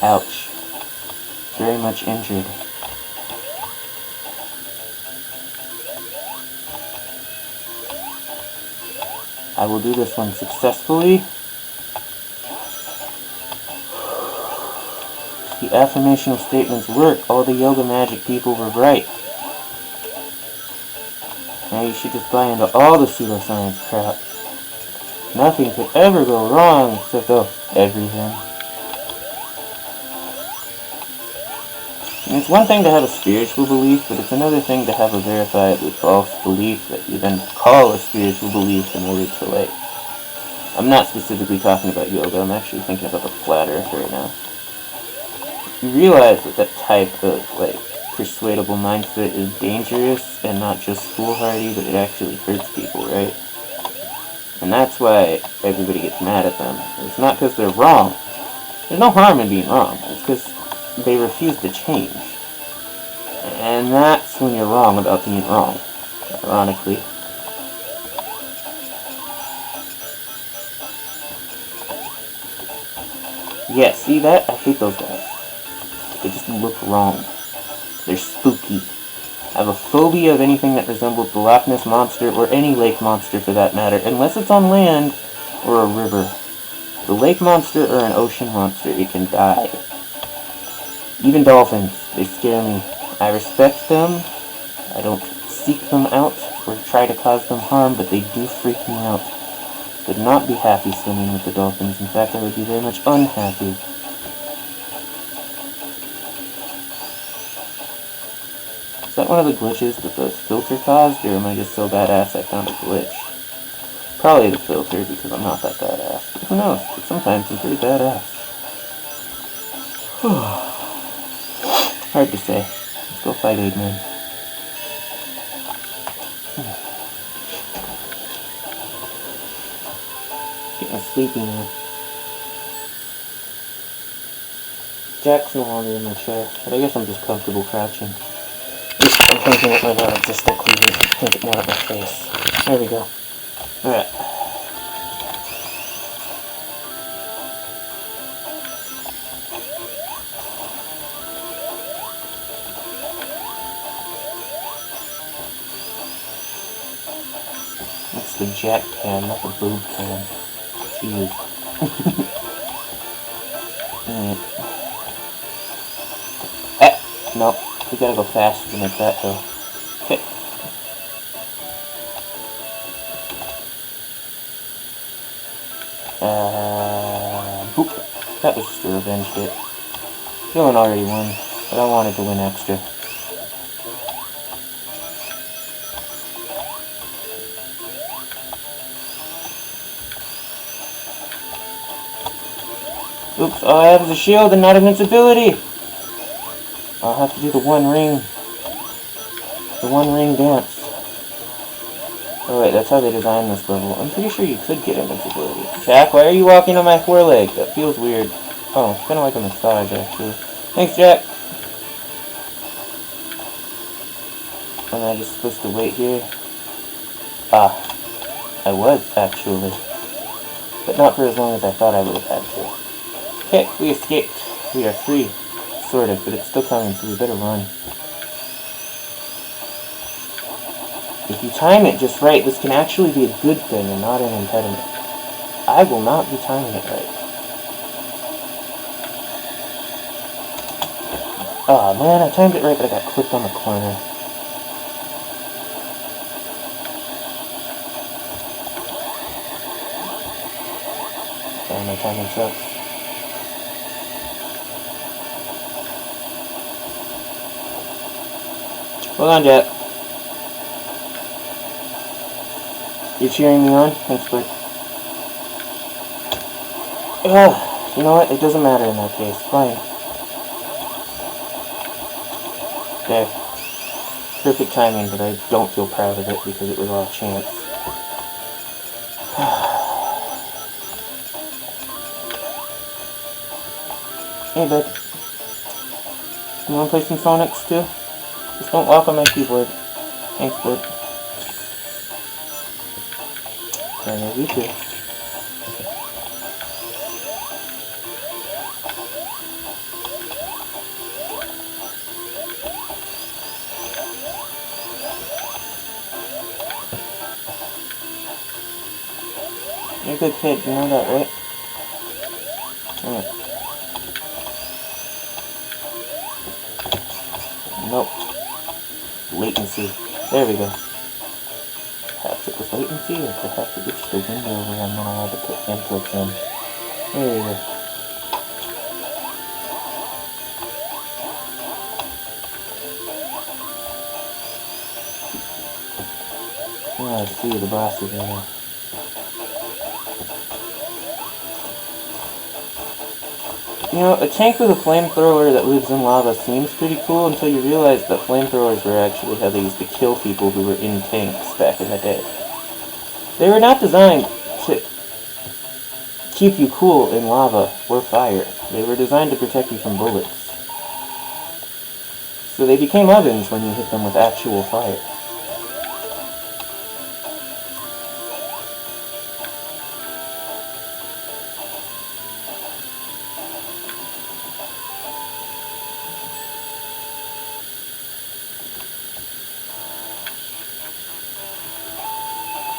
Ouch. Very much injured. I will do this one successfully. The affirmational statements work. All the yoga magic people were right. Now you should just buy into all the pseudoscience crap. Nothing could ever go wrong except, everything. And it's one thing to have a spiritual belief, but it's another thing to have a verifiably false belief that you then call a spiritual belief in order to, like... I'm not specifically talking about yoga, I'm actually thinking about the flat earth right now. You realize that that type of, like, persuadable mindset is dangerous and not just foolhardy, but it actually hurts people, right? And that's why everybody gets mad at them. It's not because they're wrong. There's no harm in being wrong. It's because they refuse to change. And that's when you're wrong about being wrong, ironically. Yeah, see that? I hate those guys. They just look wrong. They're spooky. I have a phobia of anything that resembles the Loch Ness Monster, or any lake monster for that matter, unless it's on land or a river. The lake monster or an ocean monster, it can die. Even dolphins, they scare me. I respect them. I don't seek them out or try to cause them harm, but they do freak me out. I would not be happy swimming with the dolphins. In fact, I would be very much unhappy. Is that one of the glitches that the filter caused, or am I just so badass I found a glitch? Probably the filter, because I'm not that badass. But who knows? But sometimes I'm pretty badass. Hard to say. Let's go fight Eggman. Getting sleepy now. Jack's no longer in my chair, but I guess I'm just comfortable crouching. I'm thinking at my non-existent cleavage. Think it more at my face. There we go. Alright. It's the Jack can, not the boob can. Jeez. Alright. No. We gotta go faster to make that hill. Okay. Boop. That was just a revenge hit. Villain already won, but I wanted to win extra. Oops, all I have is a shield and not invincibility! I'll have to do the one ring dance. Oh wait, that's how they designed this level. I'm pretty sure you could get invincibility. Jack, why are you walking on my foreleg? That feels weird. Oh, it's kinda like a massage actually. Thanks, Jack! Am I just supposed to wait here? Ah, I was actually. But not for as long as I thought I would have had to. Okay, we escaped. We are free. Sort of, but it's still coming, so we better run. If you time it just right, this can actually be a good thing and not an impediment. I will not be timing it right. Aw, man, I timed it right, but I got clipped on the corner. Sorry, my timing sucks. Hold on, Jet. You're cheering me on? Thanks, bud. You know what? It doesn't matter in that case. Fine. There. Perfect timing, but I don't feel proud of it because it was all chance. Hey, bud. You wanna play some Sonics, too? Just don't walk on my keyboard. Thanks, bud. And there's you too. You're a good kid, you know that, right? Alright. Nope. Latency. There we go. Perhaps it was latency, or perhaps it was just a window where I'm not allowed to put inputs in. There we go. Oh, I see, the boss is in there. You know, a tank with a flamethrower that lives in lava seems pretty cool until you realize that flamethrowers were actually how they used to kill people who were in tanks back in the day. They were not designed to keep you cool in lava or fire. They were designed to protect you from bullets. So they became ovens when you hit them with actual fire.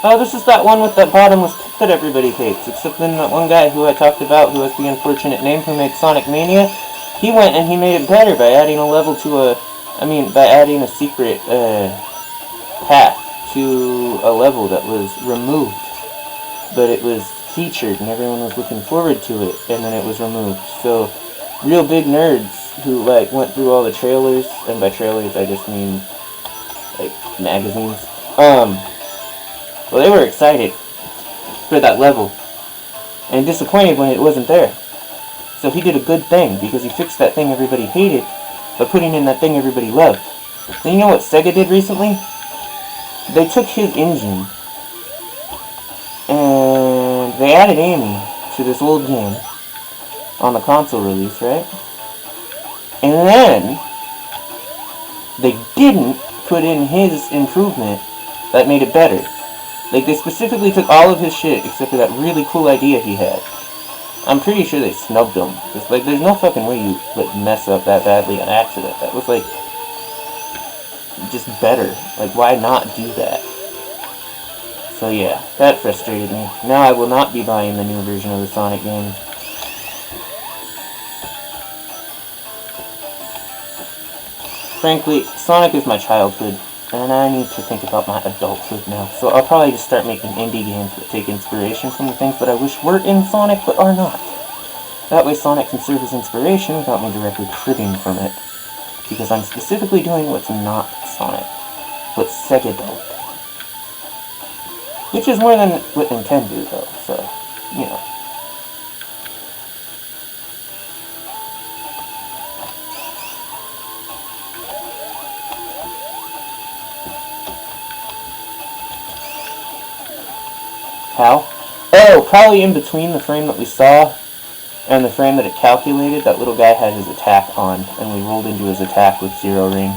Oh, this is that one with that bottomless that everybody hates, except then that one guy who I talked about, who has the unfortunate name, who made Sonic Mania, he went and he made it better by adding a level to by adding a secret path to a level that was removed, but it was featured and everyone was looking forward to it, and then it was removed. So real big nerds who like went through all the trailers, and by trailers I just mean like magazines, well, they were excited for that level and disappointed when it wasn't there. So he did a good thing, because he fixed that thing everybody hated by putting in that thing everybody loved. And you know what Sega did recently? They took his engine and they added Amy to this old game on the console release, right? And then they didn't put in his improvement that made it better. Like, they specifically took all of his shit except for that really cool idea he had. I'm pretty sure they snubbed him. It's like, there's no fucking way you like mess up that badly on accident. That was like just better. Like, why not do that? So yeah, that frustrated me. Now I will not be buying the new version of the Sonic game. Frankly, Sonic is my childhood, and I need to think about my adulthood now. So I'll probably just start making indie games that take inspiration from the things that I wish were in Sonic but are not. That way Sonic can serve as inspiration without me directly cribbing from it. Because I'm specifically doing what's not Sonic, but Sega don't. Which is more than what Nintendo though, so, you know. How? Oh, probably in between the frame that we saw and the frame that it calculated, that little guy had his attack on, and we rolled into his attack with 0 ring.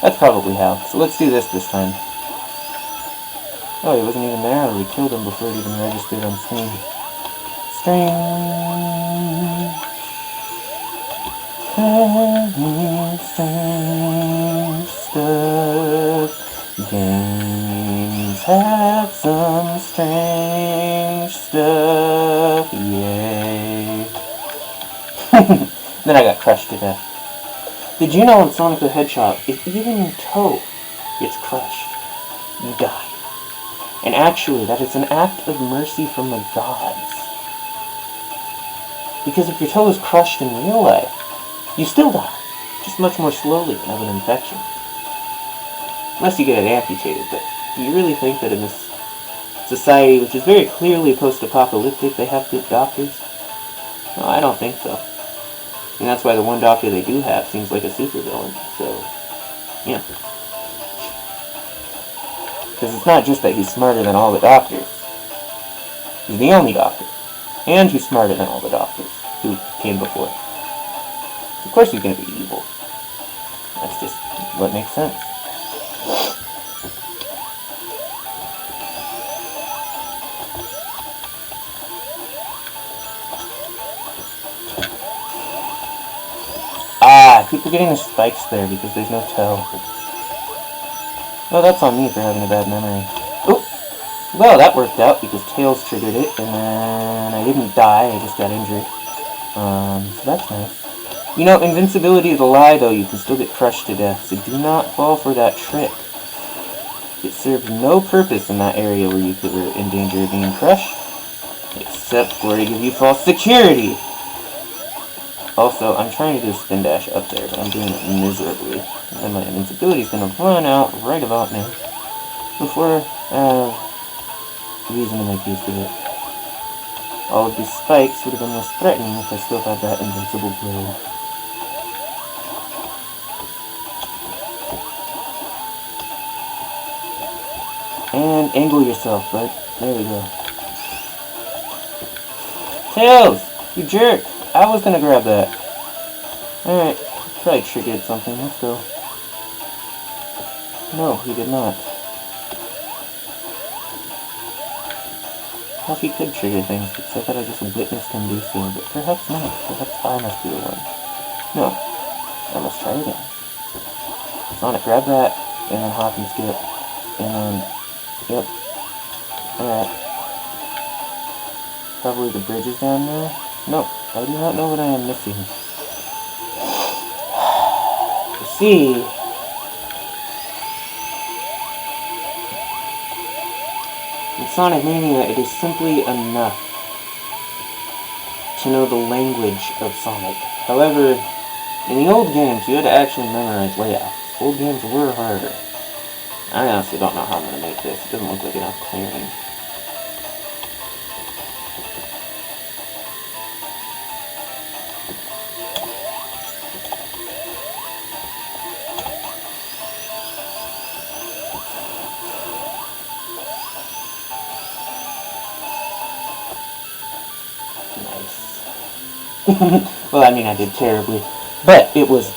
That's probably how. So let's do this time. Oh, he wasn't even there, or we killed him before it even registered on screen. Strange stuff. Games have some strange stuff. Yay. Then I got crushed to death. Did you know in Sonic the Hedgehog, if even your toe gets crushed, you die? And actually, that is an act of mercy from the gods. Because if your toe is crushed in real life, you still die. Just much more slowly and of an infection. Unless you get it amputated, but do you really think that in this society, which is very clearly post-apocalyptic, they have good doctors? No, I don't think so. And that's why the one doctor they do have seems like a supervillain, so, yeah. Because it's not just that he's smarter than all the doctors. He's the only doctor. And he's smarter than all the doctors who came before. Of course he's going to be evil. That's just what makes sense. I keep forgetting there's spikes there because there's no toe. Well, that's on me for having a bad memory. Oh! Well, that worked out because Tails triggered it, and then I didn't die, I just got injured. So that's nice. You know, invincibility is a lie, though. You can still get crushed to death, so do not fall for that trick. It serves no purpose in that area where you were in danger of being crushed, except for to give you false security. Also, I'm trying to do a spin dash up there, but I'm doing it miserably. And my invincibility is going to run out right about now. Before reason to make use of it. All of these spikes would have been less threatening if I still had that invincible glow. And angle yourself, bud. There we go. Tails! You jerk! I was gonna grab that. Alright, probably triggered something. Let's go. No, he did not. Well, he could trigger things, except that I just witnessed him do so, but perhaps not. Perhaps I must be the one. No. I must try again. Sonic, grab that, and then hop and skip. And then... Yep. Alright. Probably the bridge is down there. No, I do not know what I am missing. You see, in Sonic Mania, it is simply enough to know the language of Sonic. However, in the old games, you had to actually memorize layouts. Old games were harder. I honestly don't know how I'm going to make this. It doesn't look like enough clearing. Nice. Well, I mean, I did terribly. But it was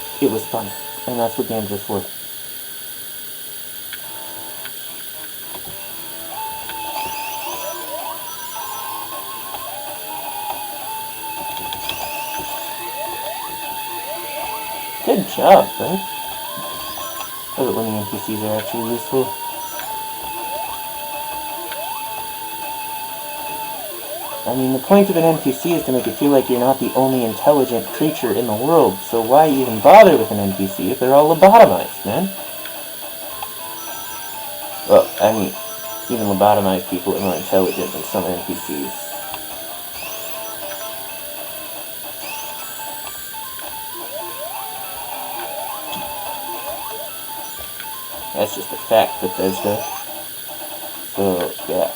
fun. And that's what games are for. Good job, bud. I love it when the NPCs are actually useful. I mean, the point of an NPC is to make it feel like you're not the only intelligent creature in the world, so why even bother with an NPC if they're all lobotomized, man? Well, I mean, even lobotomized people are more intelligent than some NPCs. That's just a fact, Bethesda. So, yeah.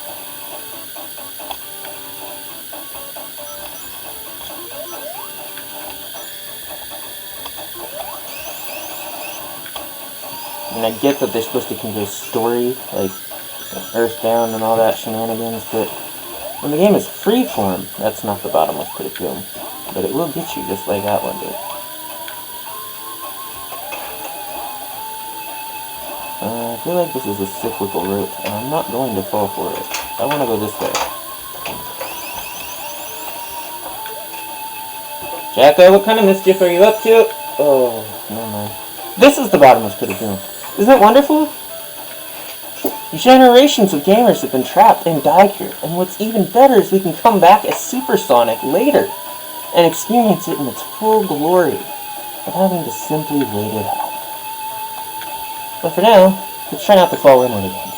I mean, I get that they're supposed to convey story, like Earthbound and all that shenanigans, but when the game is freeform, that's not the bottomless pit of doom. But it will get you, just like that one did. I feel like this is a cyclical route, and I'm not going to fall for it. I want to go this way. Jacko, what kind of mischief are you up to? Oh, never mind. This is the bottomless pit of doom. Isn't it wonderful? Generations of gamers have been trapped and died here, and what's even better is we can come back as Super Sonic later and experience it in its full glory without having to simply wait it out. But for now, let's try not to fall in it again.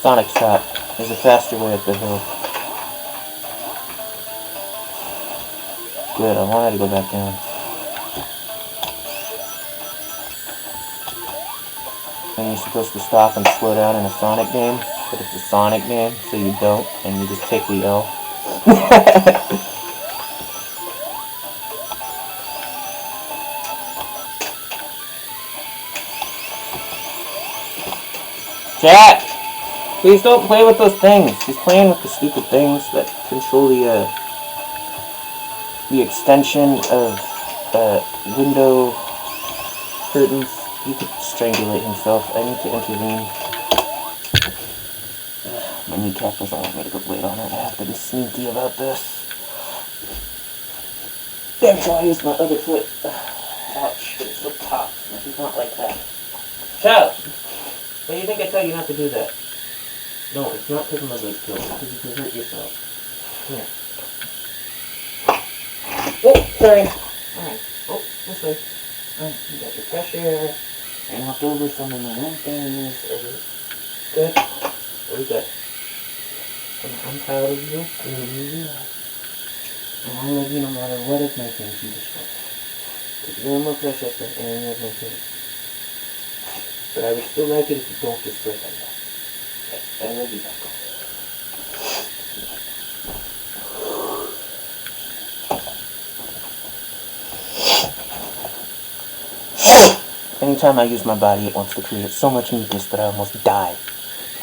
Sonic Shot is a faster way up the hill. Good, I wanted to go back down. And you're supposed to stop and slow down in a Sonic game, but it's a Sonic game, so you don't, and you just take the L. Jack! Please don't play with those things. He's playing with the stupid things that control the extension of window curtains. He could strangulate himself. I need to intervene. My kneecap doesn't want me to go blade on it. I have to be sneaky about this. Damn, so I used my other foot. Ouch, but it's so tough. I do not like that. Child! Why do you think I tell you not to do that? No, it's not because of my leg kill, because you can hurt yourself. Here. Oh, sorry. Alright. Oh, this way. Alright, you got your pressure. I knocked over some of my own things. Good? Are we good? I'm proud of you. And I love you no matter what of my things you destroy. Because you're more precious than any of my things. But I would still like it if you don't destroy them. Okay, I love you, Jacko. Anytime I use my body, it wants to create so much mucus that I almost die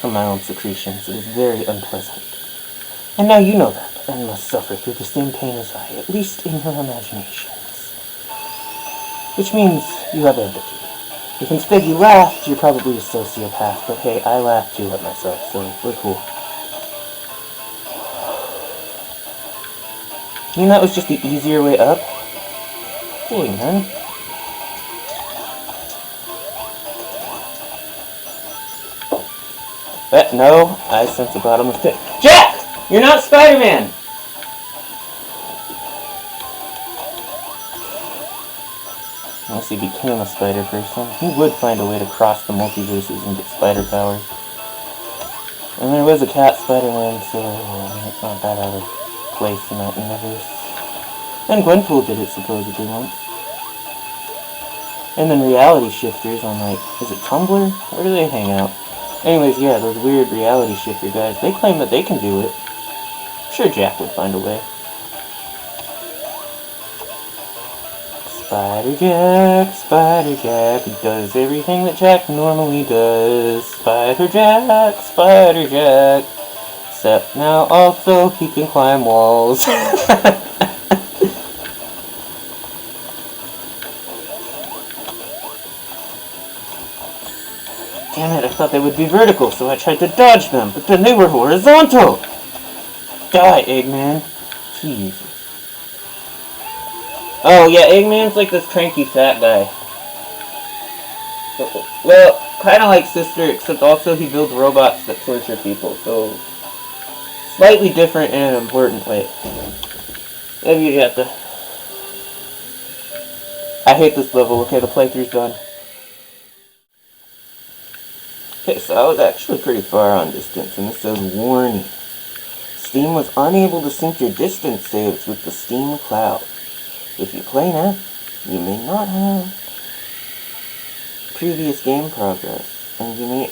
from my own secretions. It is very unpleasant. And now you know that, and must suffer through the same pain as I, at least in your imaginations. Which means you have empathy. If instead you laughed, you're probably a sociopath, but hey, I laughed too at myself, so we're cool. You know that was just the easier way up? Dang, man. No, I sense a bottomless pit. Jack! You're not Spider-Man! Unless he became a spider person, he would find a way to cross the multiverses and get spider powers. And there was a cat Spider-Man, so I mean, it's not that out of place in that universe. And Gwenpool did it supposedly once. And then reality shifters on, like, is it Tumblr? Where do they hang out? Anyways, yeah, those weird reality shifter guys, they claim that they can do it. I'm sure Jack would find a way. Spider Jack does everything that Jack normally does. Spider Jack. Except now also he can climb walls. Damn it, I thought they would be vertical, so I tried to dodge them, but then they were horizontal! Die, Eggman. Jeez. Oh, yeah, Eggman's like this cranky fat guy. Well, kind of like Sister, except also he builds robots that torture people, so... Slightly different in an important way. Maybe you have to... I hate this level. Okay, the playthrough's done. Okay, so I was actually pretty far on distance, and this says, warning. Steam was unable to sync your distance saves with the Steam Cloud. If you play now, you may not have previous game progress, and you may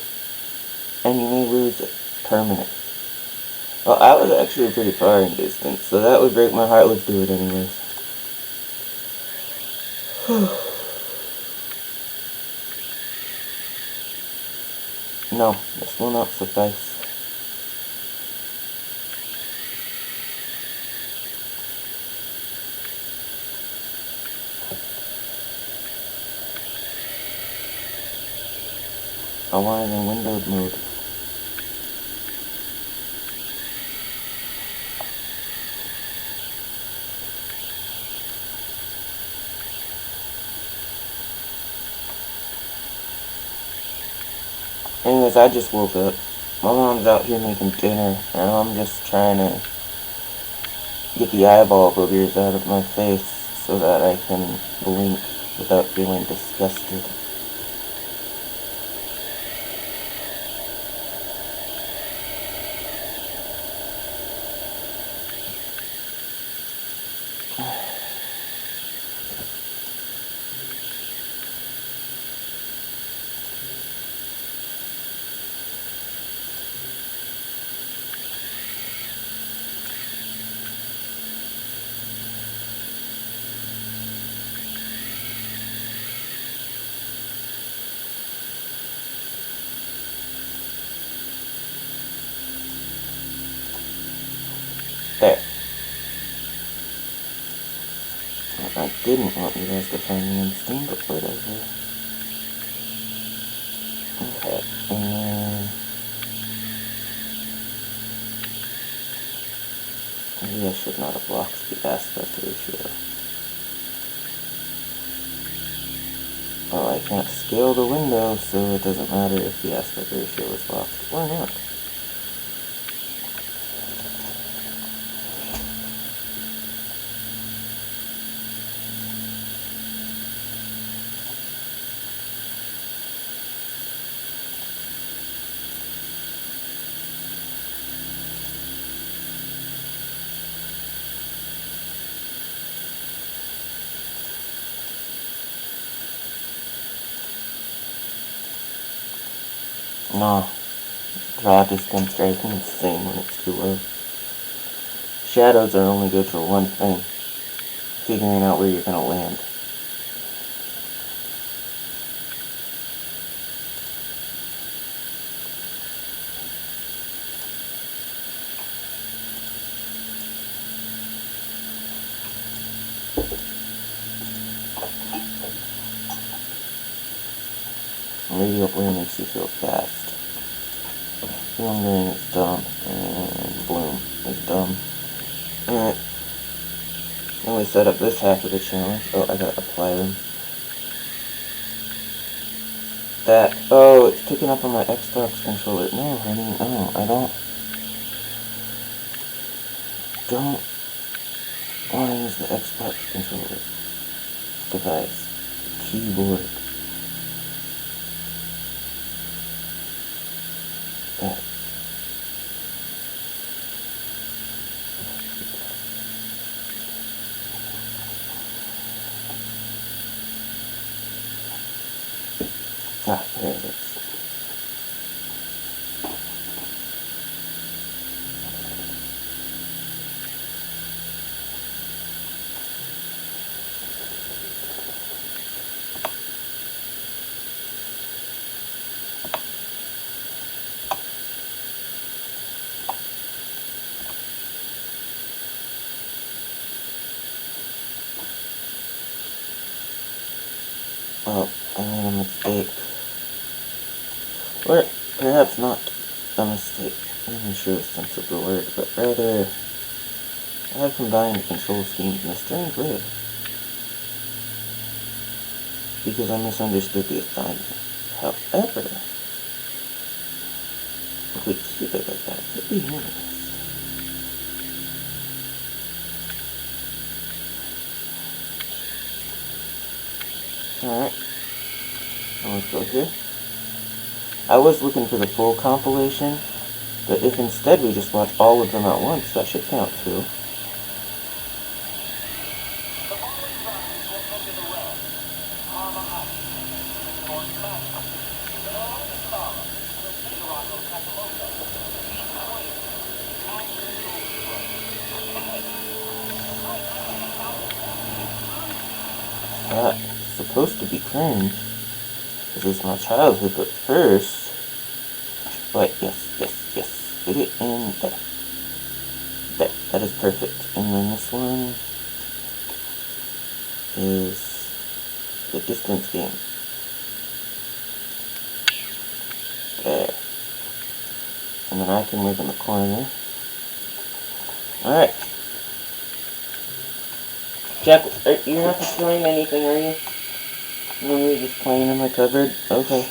lose it permanently. Well, I was actually pretty far in distance, so that would break my heart. Let's do it anyways. No, this will not suffice. I want it in windowed mode. Anyways, I just woke up. My mom's out here making dinner, and I'm just trying to get the eyeball boogers out of my face so that I can blink without feeling disgusted. There. I didn't want you guys to find me on Steam, but whatever. Okay, and maybe I should not have blocked the aspect ratio. Well, I can't scale the window, so it doesn't matter if the aspect ratio is locked or not. No, draw distance striking is the same when it's too low. Shadows are only good for one thing, figuring out where you're going to land. Radial Bloom makes you feel fast. Wandering is dumb, and Bloom is dumb. Alright. Then we set up this half of the challenge. Oh, I gotta apply them. That. Oh, it's picking up on my Xbox controller. No, honey, no, I don't want to use the Xbox controller device. Keyboard. That. Ah, there it is. Oh, I made a mistake. Or perhaps not a mistake. I'm not sure the sense of the word, but rather I have combined the control schemes in a strange way. Because I misunderstood the assignment. However, if we keep it like that, it could be humorous. Alright. Now let's go here. I was looking for the full compilation, but if instead we just watch all of them at once, that should count too. That's supposed to be cringe, because it's my childhood, but first... Wait, yes. Fit it in there. There, that is perfect. And then this one is the distance game. There. And then I can live in the corner. Alright. Jack, you're not destroying anything, are you? No, you're just playing in my cupboard? Okay.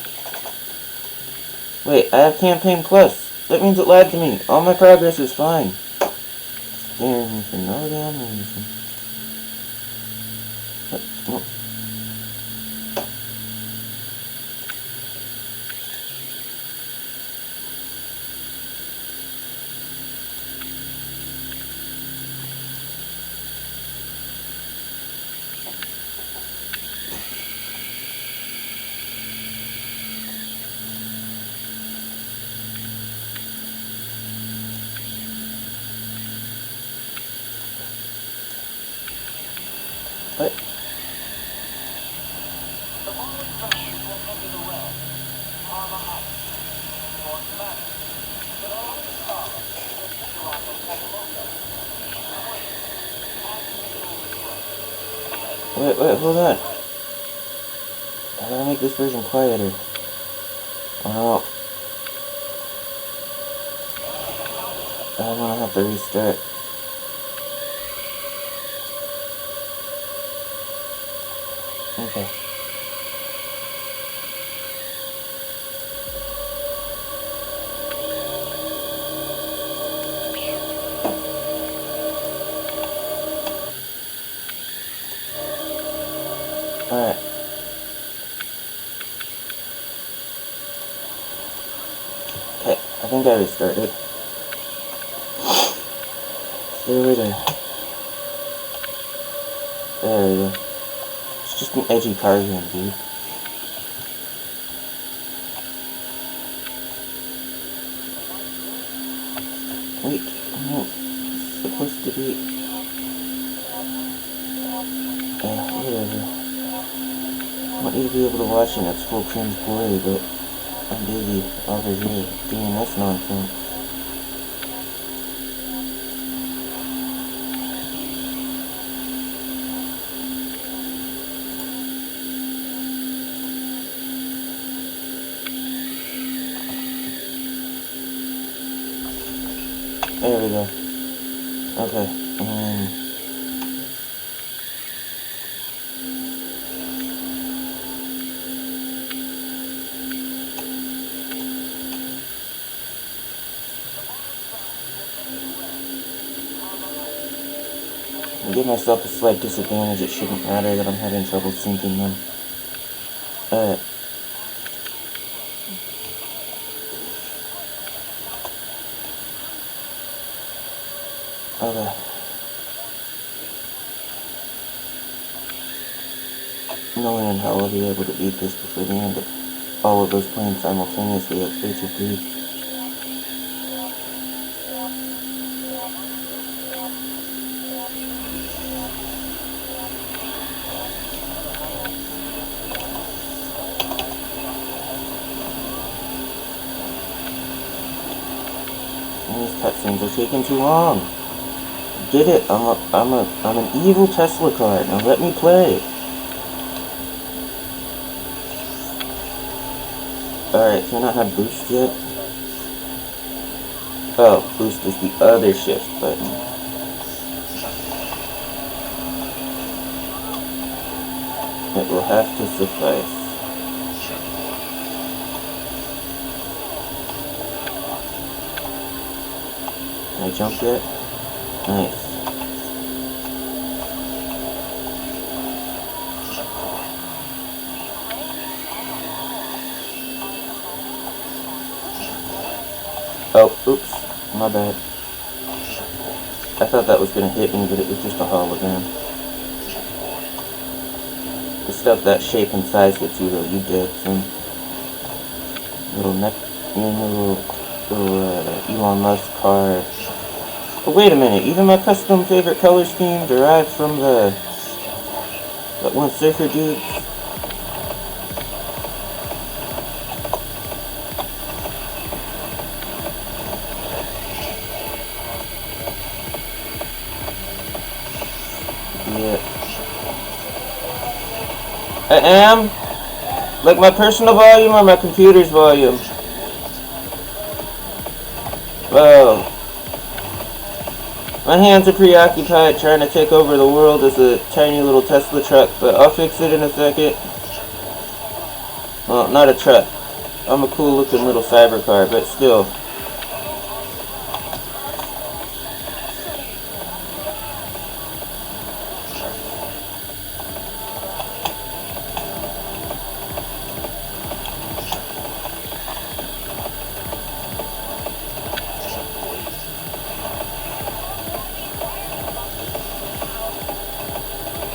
Wait, I have Campaign Plus. That means it lied to me. All my progress is fine. Scaring me for no damn reason. No. What? Wait, hold on. I gotta make this version quieter. Oh. I'm gonna have to restart. Okay. Alright. Okay, I think I restarted. There we go. There we go. It's just an edgy car game, dude. Wait, no. It's supposed to be... whatever. I want you to be able to watch it in its full cringe glory, but I'm busy over here doing this nonsense. There we go. Okay, and give myself a slight disadvantage, it shouldn't matter that I'm having trouble syncing them. Okay. No way in hell I'll be able to beat this before the end of all of those playing simultaneously at 3 to 3. These cutscenes are taking too long. Get it? I'm an evil Tesla car. Now let me play. Alright, can I have boost yet? Oh, boost is the other shift button. It will have to suffice. Can I jump yet? Nice. Oh, oops. My bad. I thought that was gonna hit me, but it was just a hologram. The stuff that shape and size hits you though, you dead soon. Little neck, little Elon Musk car. But wait a minute, even my custom favorite color scheme derived from that one surfer dude. Yeah. I am? Like my personal volume or my computer's volume? Well, my hands are preoccupied trying to take over the world as a tiny little Tesla truck, but I'll fix it in a second. Well, not a truck. I'm a cool looking little cyber car, but still.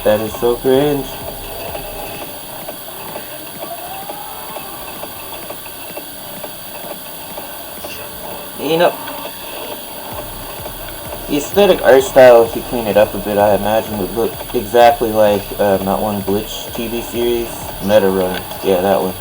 That is so cringe. You know, the aesthetic art style, if you clean it up a bit, I imagine would look exactly like that one Glitch TV series, Meta Runner. Yeah, that one.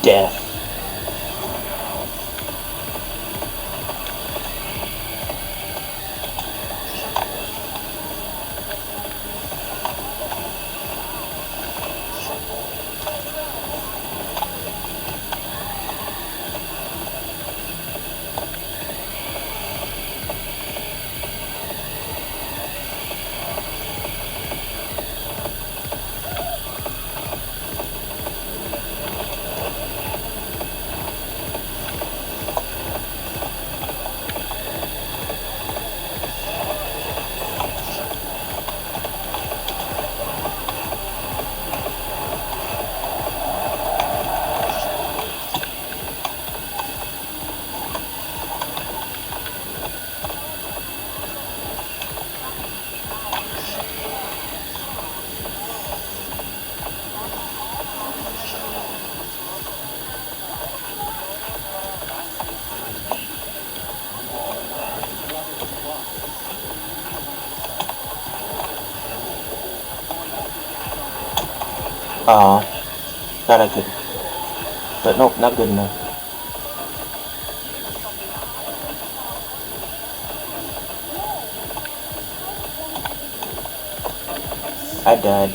Death. Aw, thought I could, but nope, not good enough. I died.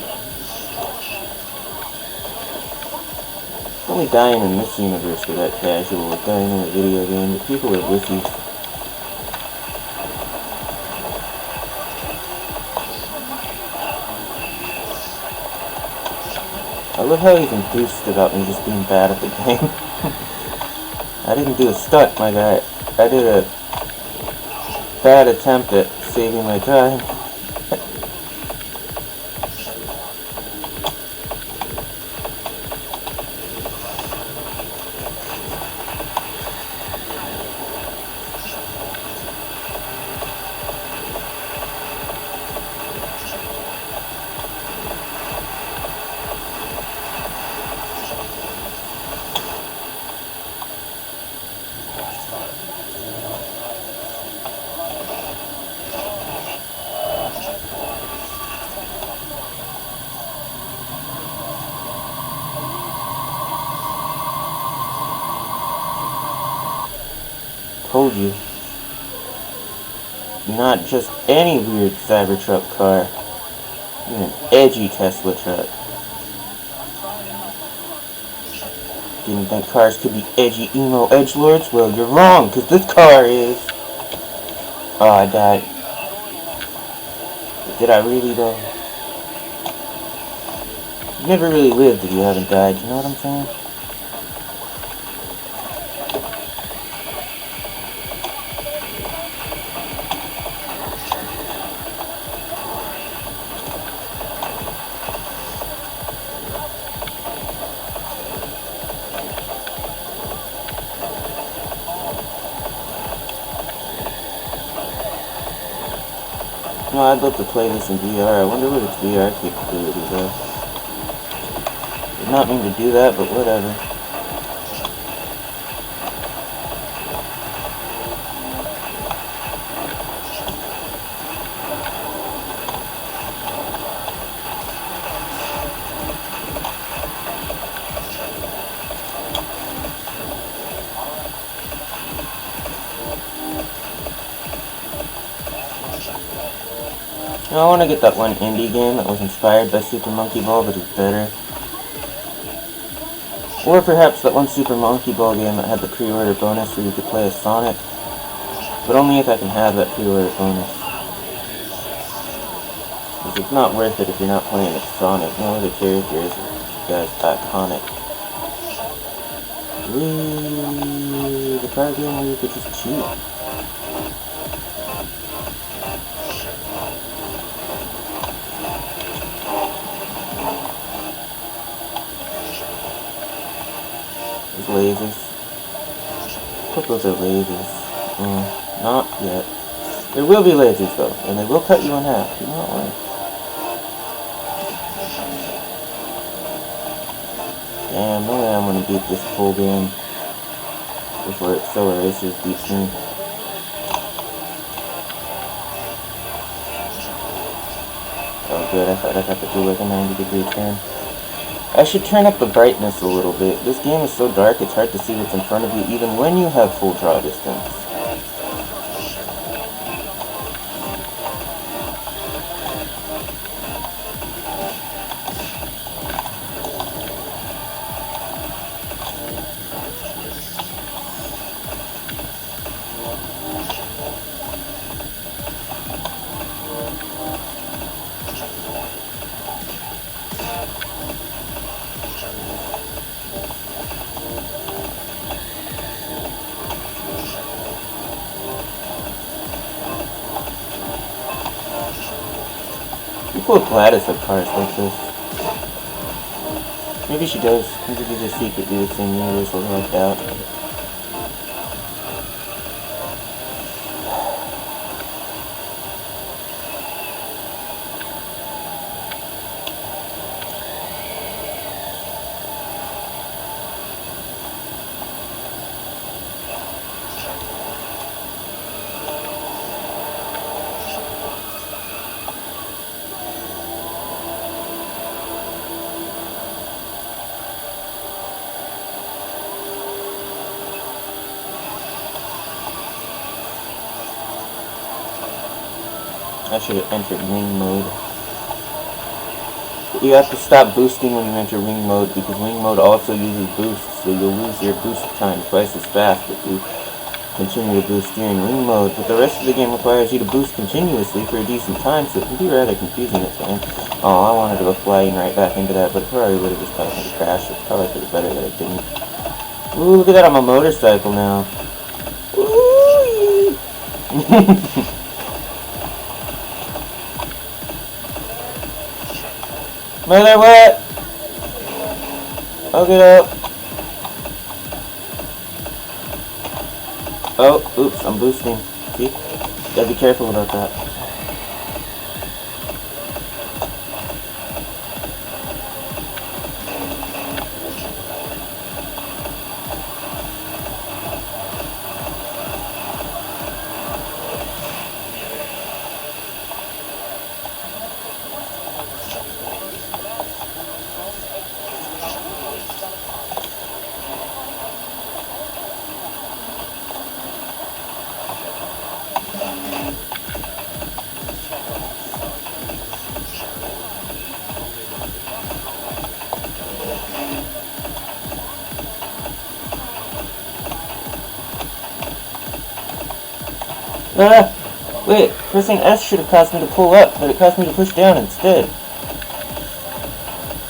Only dying in this universe for that casual, like dying in a video game, but people are wussies. I love how he's enthused about me just being bad at the game. I didn't do a stunt, my guy. I did a bad attempt at saving my time. Told you. Not just any weird Cybertruck car. Even an edgy Tesla truck. Didn't think cars could be edgy emo edgelords? Well, you're wrong, because this car is. Oh, I died. Did I really, though? You never really lived if you haven't died, you know what I'm saying? No, I'd love to play this in VR. I wonder what its VR capabilities are. Did not mean to do that, but whatever. You know, I want to get that one indie game that was inspired by Super Monkey Ball but is better. Or perhaps that one Super Monkey Ball game that had the pre-order bonus where you could play as Sonic. But only if I can have that pre-order bonus. Because it's not worth it if you're not playing as Sonic. No other character is guy's iconic. Whee! The car game where you could just cheat. Lasers. I hope those are lasers. Not yet. There will be lasers though, and they will cut you in half. Do not worry. Damn, no way I'm gonna beat this full game before Solar Racers beats me. Oh good, I thought I'd have to do like a 90-degree turn. I should turn up the brightness a little bit. This game is so dark it's hard to see what's in front of you even when you have full draw distance. People with Gladys have cars like this. Maybe she does. Maybe these are secretly the same universe, although I doubt. I should have entered wing mode. You have to stop boosting when you enter wing mode, because wing mode also uses boosts, so you'll lose your boost time twice as fast if you continue to boost during wing mode. But the rest of the game requires you to boost continuously for a decent time, so it can be rather confusing at times. Oh, I wanted to go flying right back into that, but it probably would have just caused me to crash. It's probably for the better that it didn't. Ooh, look at that, I'm a motorcycle now. Ooh. Mother, what? I'll get up. Oh, oops, I'm boosting. See? Gotta be careful about that. Wait, pressing S should have caused me to pull up, but it caused me to push down instead.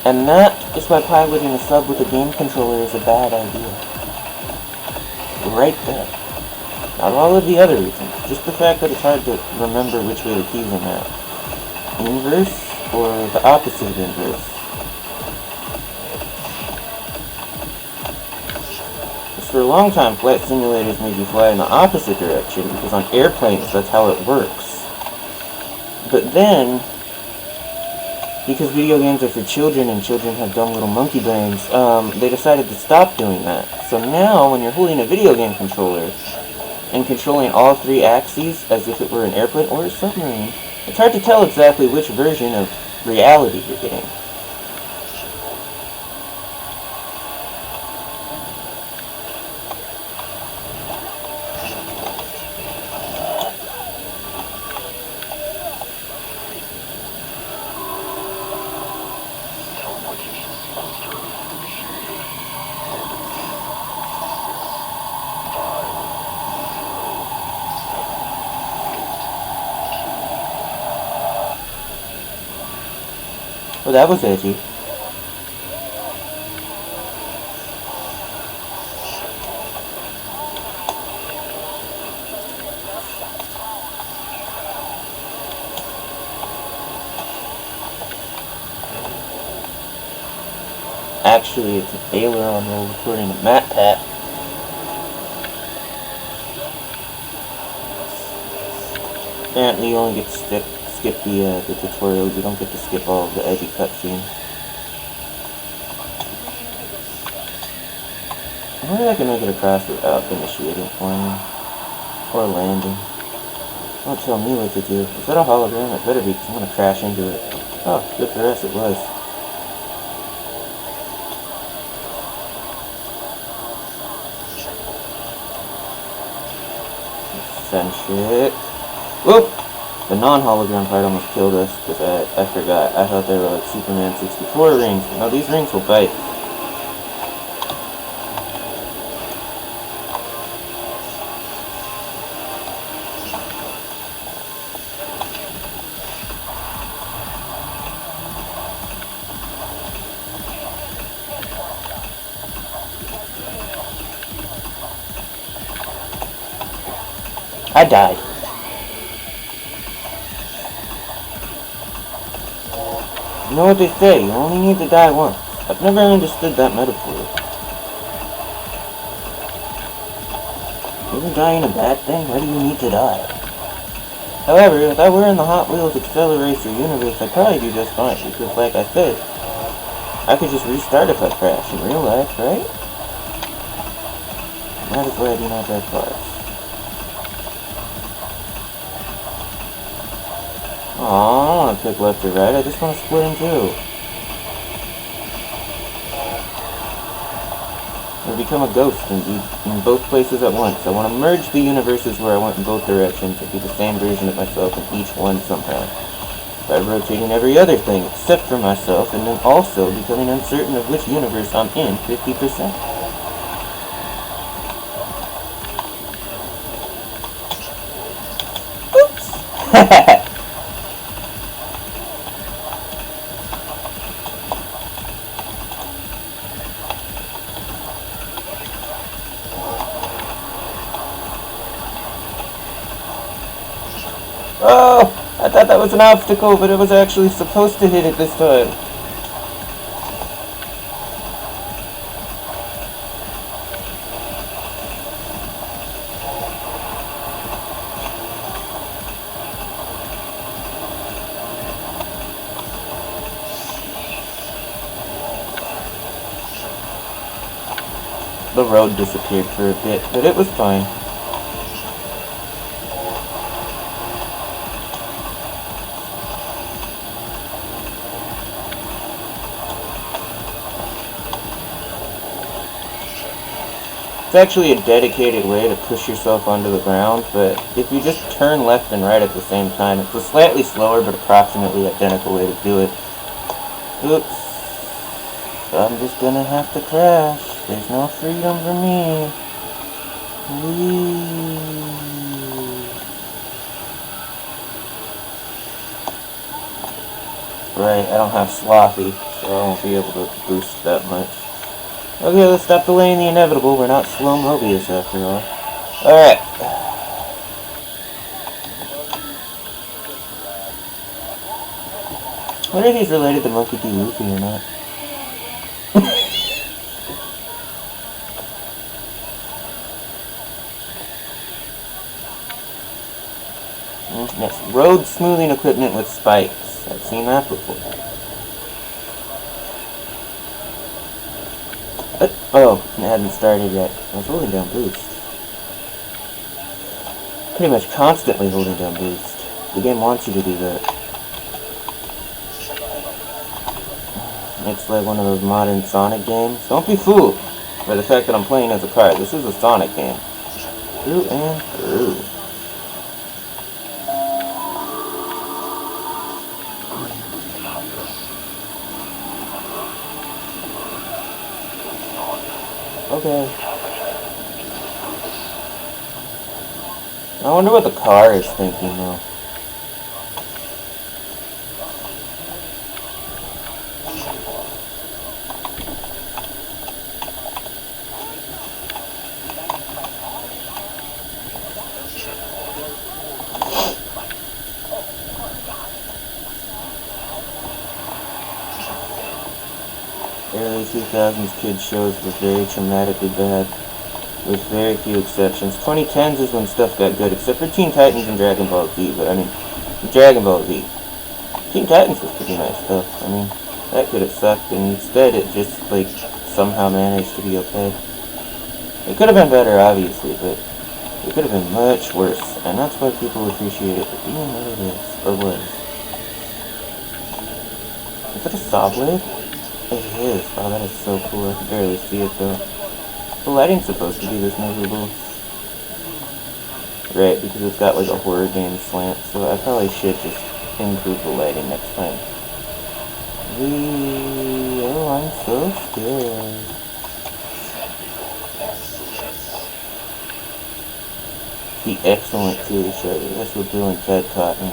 And that is why piloting a sub with a game controller is a bad idea. Right there. Not all of the other reasons, just the fact that it's hard to remember which way the keys are mapped. Inverse, or the opposite of inverse. For a long time, flight simulators made you fly in the opposite direction, because on airplanes, that's how it works. But then, because video games are for children, and children have dumb little monkey brains, they decided to stop doing that. So now, when you're holding a video game controller, and controlling all three axes as if it were an airplane or a submarine, it's hard to tell exactly which version of reality you're getting. Well, that was edgy. Actually, it's an aileron while recording a map pack. Apparently, you only get to skip the tutorial. You don't get to skip all of the edgy cutscenes. I wonder if I can make it across without initiating flying or landing. Don't tell me what to do. Is that a hologram? It better be, because I'm going to crash into it. Oh, good for us, it was. Eccentric. Whoop! The non-hologram part almost killed us, because I forgot. I thought they were like Superman 64 rings. No, these rings will bite. I died. You know what they say, you only need to die once. I've never understood that metaphor. Isn't dying a bad thing? Why do you need to die? However, if I were in the Hot Wheels Accelerator universe, I'd probably do just fine, because like I said, I could just restart if I crash in real life, right? And that is why I do not drive cars. Aw, I don't want to pick left or right, I just want to split in two. Or become a ghost and be in both places at once. I want to merge the universes where I went in both directions and be the same version of myself in each one somehow. by rotating every other thing except for myself, and then also becoming uncertain of which universe I'm in 50%. Oops! Oh! I thought that was an obstacle, but it was actually supposed to hit it this time. The road disappeared for a bit, but it was fine. It's actually a dedicated way to push yourself onto the ground, but if you just turn left and right at the same time, it's a slightly slower but approximately identical way to do it. Oops. I'm just gonna have to crash. There's no freedom for me. Whee. Right, I don't have Slothy, so I won't be able to boost that much. Okay, let's stop delaying the inevitable. We're not slow Mobius after all. Alright. I wonder if he's related to Monkey D. Luffy or not. Yes, road smoothing equipment with spikes. I've seen that before. Oh, it hadn't started yet. I was holding down boost. Pretty much constantly holding down boost. The game wants you to do that. It's like one of those modern Sonic games. Don't be fooled by the fact that I'm playing as a card. This is a Sonic game. Through and through. Okay. I wonder what the car is thinking though. Early 2000s kids shows were very traumatically bad, with very few exceptions. 2010s is when stuff got good, except for Teen Titans and Dragon Ball Z, but I mean, Dragon Ball Z. Teen Titans was pretty nice though. I mean, that could have sucked, and instead it just, like, somehow managed to be okay. It could have been better, obviously, but it could have been much worse, and that's why people appreciate it for being what it is, or was. Is that a saw blade? It is. Oh, that is so cool. I can barely see it though. The lighting's supposed to be this miserable. Right, because it's got like a horror game slant, so I probably should just improve the lighting next time. Oh, I'm so scared. The excellent TV show. That's what Bill and Ted taught me.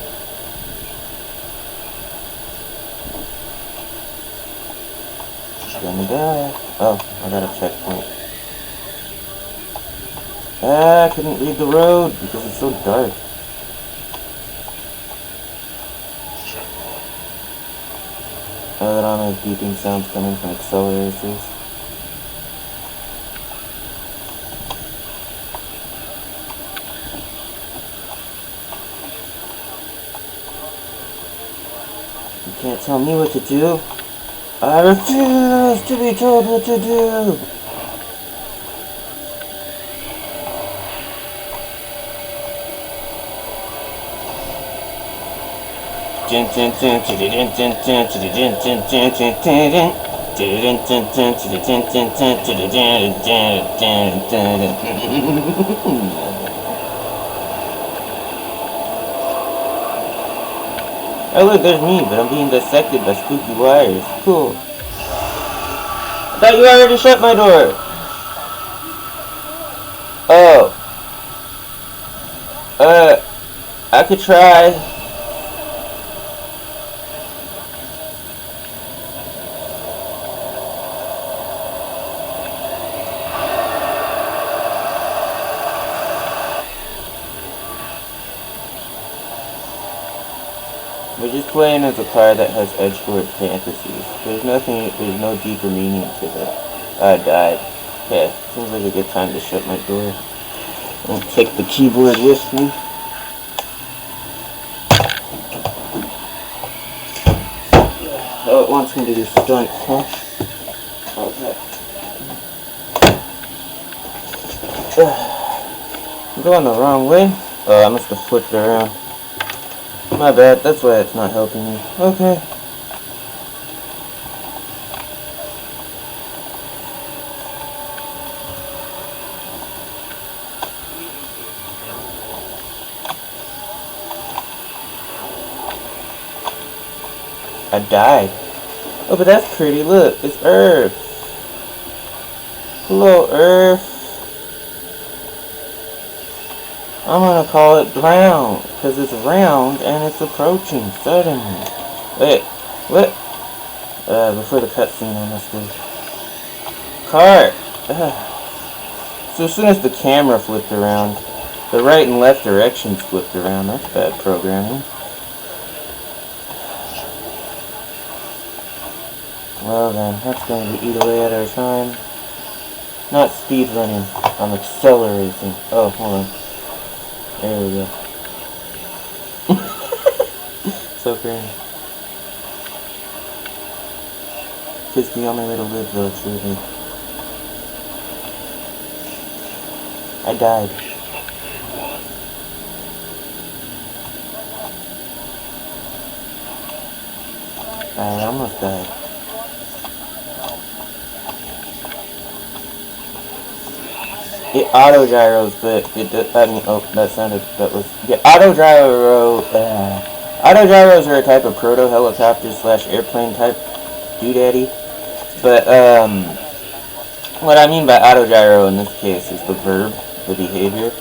Gonna die. Oh, I got a checkpoint. Ah, I couldn't read the road because it's so dark. Oh, that all those beeping sounds coming from accelerators. You can't tell me what to do. I refuse to be told what to do! Oh look, there's me, but I'm being dissected by spooky wires. Cool. I thought you already shut my door. Oh. I could try. We're just playing as a car that has edgelord fantasies. There's no deeper meaning to it. I died. Okay, seems like a good time to shut my door. I'll take the keyboard with me. Oh, it wants me to do stunts, huh? Okay. I'm going the wrong way. Oh, I must have flipped around. My bad, that's why it's not helping me. Okay. I died. Oh, but that's pretty. Look, it's Earth. Hello, Earth. I'm gonna call it round, because it's round and it's approaching suddenly. Wait, what? Before the cutscene, I must have. Cart! So as soon as the camera flipped around, the right and left directions flipped around. That's bad programming. Well then, that's going to eat away at our time. Not speed running, I'm accelerating. Oh, hold on. There we go. So crazy. It's the only way to live though, truly. I died. I almost died. It auto gyros, but it does, I mean, oh, that was, yeah, auto gyros are a type of proto helicopter / airplane type doodaddy. But, what I mean by auto gyro in this case is the verb, the behavior.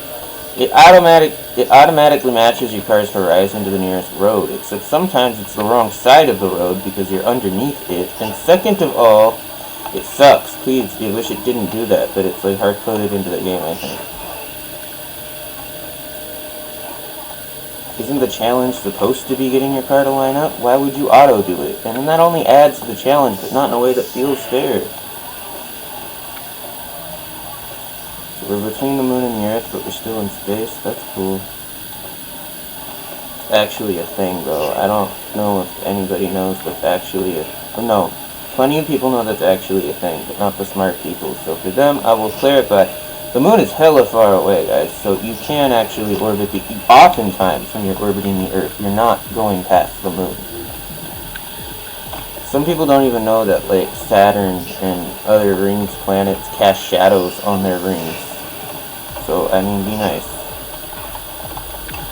It automatically matches your car's horizon to the nearest road, except sometimes it's the wrong side of the road because you're underneath it, and second of all, it sucks. Please, I wish it didn't do that, but it's like hard-coded into the game, I think. Isn't the challenge supposed to be getting your car to line up? Why would you auto-do it? And then that only adds to the challenge, but not in a way that feels fair. So we're between the moon and the Earth, but we're still in space. That's cool. It's actually a thing, though. I don't know if anybody knows that's actually a... No. Plenty of people know that's actually a thing, but not the smart people. So for them, I will clarify. The moon is hella far away, guys, so you can actually orbit the... Oftentimes, when you're orbiting the Earth, you're not going past the moon. Some people don't even know that, like, Saturn and other rings planets cast shadows on their rings. So, I mean, be nice.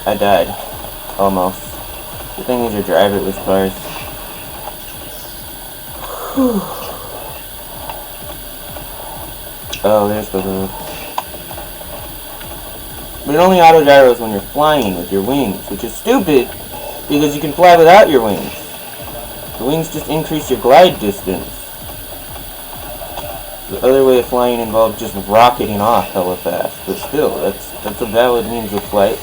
I died. Almost. Good thing these are driverless cars. Whew. Oh, there's the road. But it only auto-gyros when you're flying with your wings, which is stupid, because you can fly without your wings. The wings just increase your glide distance. The other way of flying involves just rocketing off hella fast, but still, that's a valid means of flight.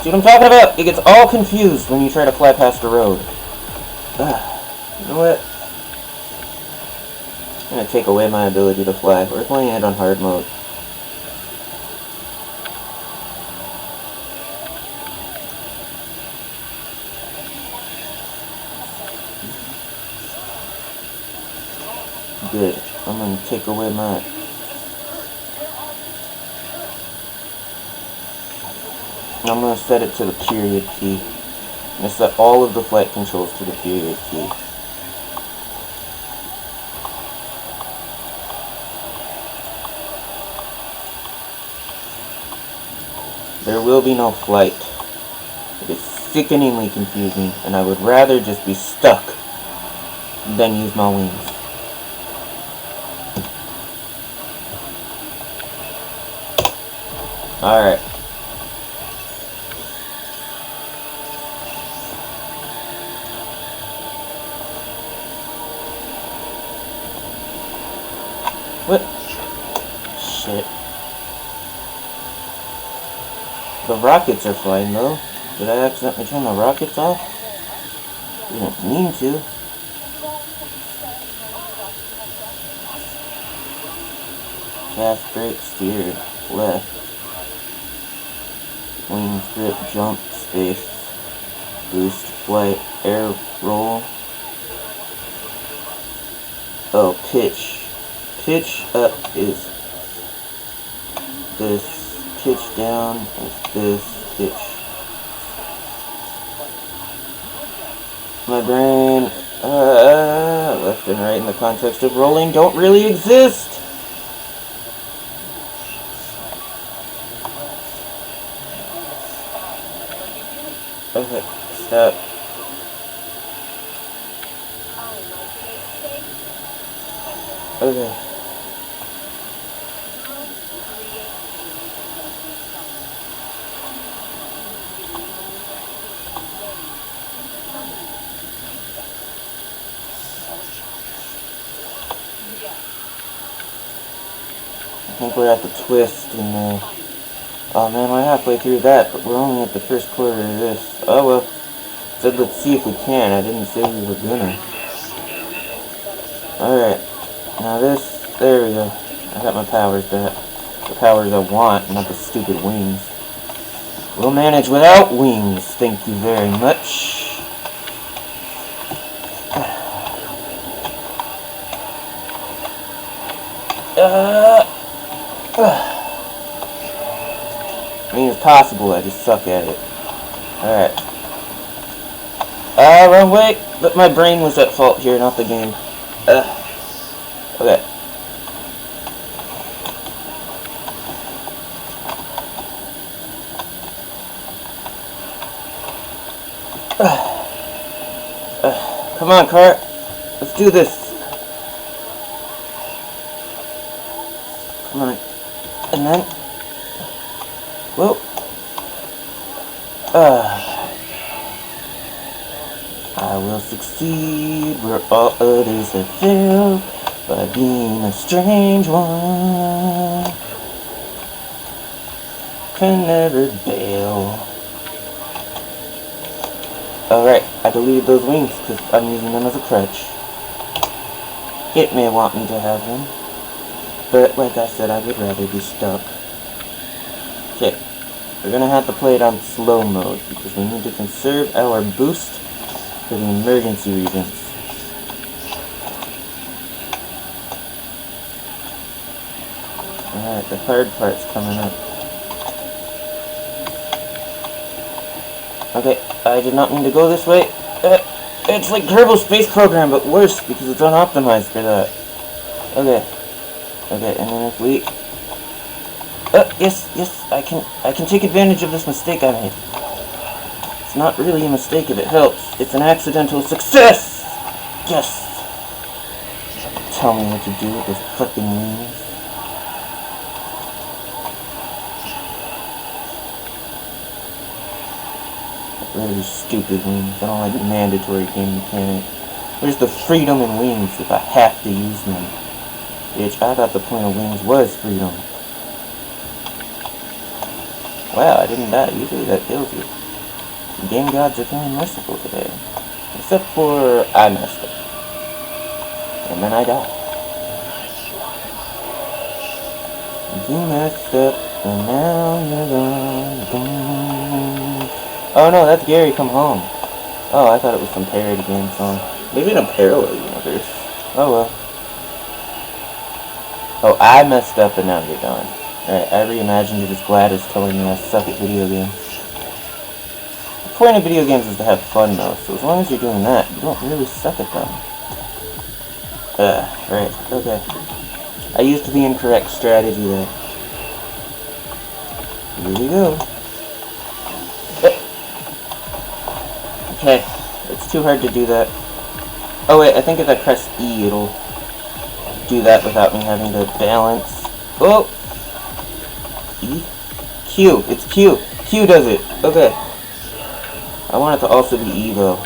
See what I'm talking about? It gets all confused when you try to fly past a road. You know what? I'm gonna take away my ability to fly. We're playing it on hard mode. Good. I'm gonna take away my... I'm gonna set it to the period key. I'm gonna set all of the flight controls to the period key. There will be no flight. It is sickeningly confusing, and I would rather just be stuck than use my wings. Alright. What? Shit. The rockets are flying though. Did I accidentally turn the rockets off? Didn't mean to. Gas brake, steer, left. Wings, grip, jump, space. Boost, flight, air, roll. Oh, pitch. Pitch up is this. Pitch down is this. Pitch. My brain, left and right in the context of rolling don't really exist. Okay, stop. Okay. I think we're at the twist in the... Oh man, we're halfway through that, but we're only at the first quarter of this. Oh well. Said let's see if we can. I didn't say we were gonna. Alright. Now this... There we go. I got my powers back. The powers I want, not the stupid wings. We'll manage without wings, thank you very much. I mean, it's possible, I just suck at it. Alright. Wrong way! But my brain was at fault here, not the game. Okay. Come on, car. Let's do this. Come on. And then... Whoa. I will succeed where all others have failed by being a strange one. Can never bail. Alright, I deleted those wings because I'm using them as a crutch. It may want me to have them, but like I said, I would rather be stuck. Okay, we're gonna have to play it on slow mode because we need to conserve our boost for the emergency regions. Alright, the hard part's coming up. Okay, I did not mean to go this way. It's like Kerbal Space Program, but worse because it's unoptimized for that. Okay. Okay, and then if we... yes, I can take advantage of this mistake I made. It's not really a mistake if it helps. It's an accidental success! Yes! Tell me what to do with those fucking wings. Really stupid wings. I don't like mandatory game mechanic. Where's the freedom in wings if I have to use them? Bitch, I thought the point of wings was freedom. Wow, I didn't die. Usually that kills you. The game gods are feeling merciful today. Except for I messed up. And then I died. You messed up, and now you're gone. Oh no, that's Gary Come Home. Oh, I thought it was some parody game song. Maybe in a parallel universe. Oh well. Oh, I messed up and now you're gone. Alright, I reimagined it as Gladys telling me I suck at video games. The point of video games is to have fun though, so as long as you're doing that, you don't really suck at them. Right, okay. I used the incorrect strategy there. Here we go. Okay, it's too hard to do that. Oh wait, I think if I press E, it'll do that without me having to balance. Oh! E? Q. It's Q. Q does it. Okay. I want it to also be E, though.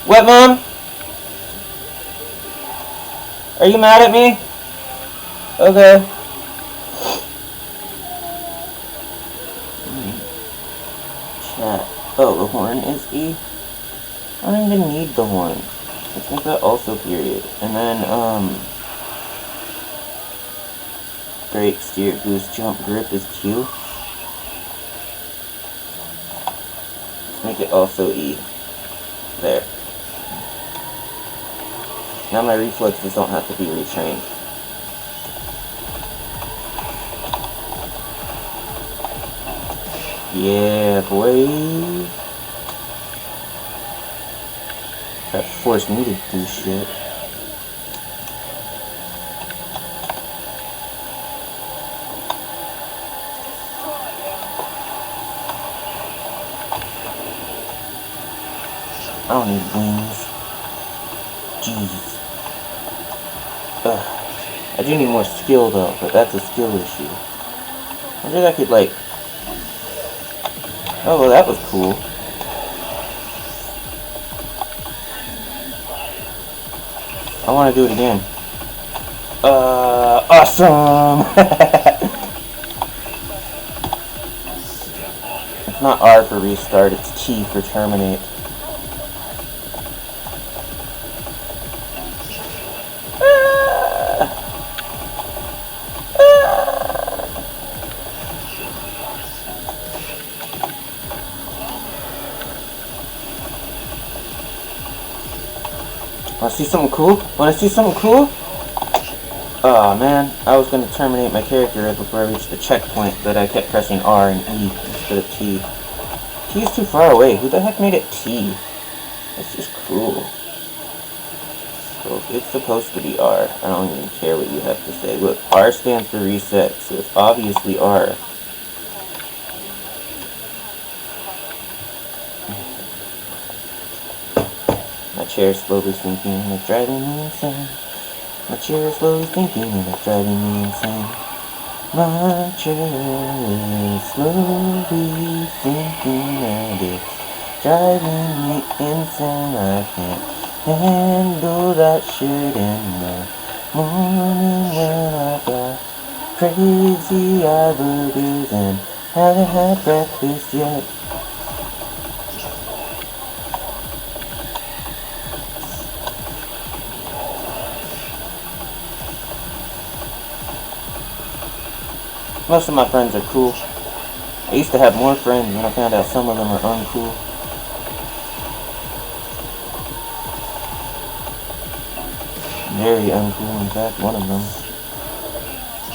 What, Mom? Are you mad at me? Okay. Chat. Oh, the horn is E? I don't even need the horn. Let's make that also period. And then, brake, steer, boost, jump, grip is Q. Let's make it also E. There. Now my reflexes don't have to be retrained. Yeah, boy. Try to force me to do shit. I don't need wings. Jeez. Ugh. I do need more skill though, but that's a skill issue. I wonder if I could like... Oh, well that was cool. I want to do it again. Awesome! It's not R for restart, it's T for terminate. Wanna see something cool? Wanna see something cool? Oh man, I was gonna terminate my character right before I reached the checkpoint, but I kept pressing R and E instead of T. T is too far away. Who the heck made it T? That's just cruel. So it's supposed to be R. I don't even care what you have to say. Look, R stands for reset, so it's obviously R. My chair is slowly sinking and it's driving me insane. My chair is slowly sinking and it's driving me insane. My chair is slowly sinking and it's driving me insane. I can't handle that shit in the morning when I got crazy eye burgers and haven't had breakfast yet. Most of my friends are cool. I used to have more friends, and I found out some of them are uncool. Very uncool, in fact, one of them.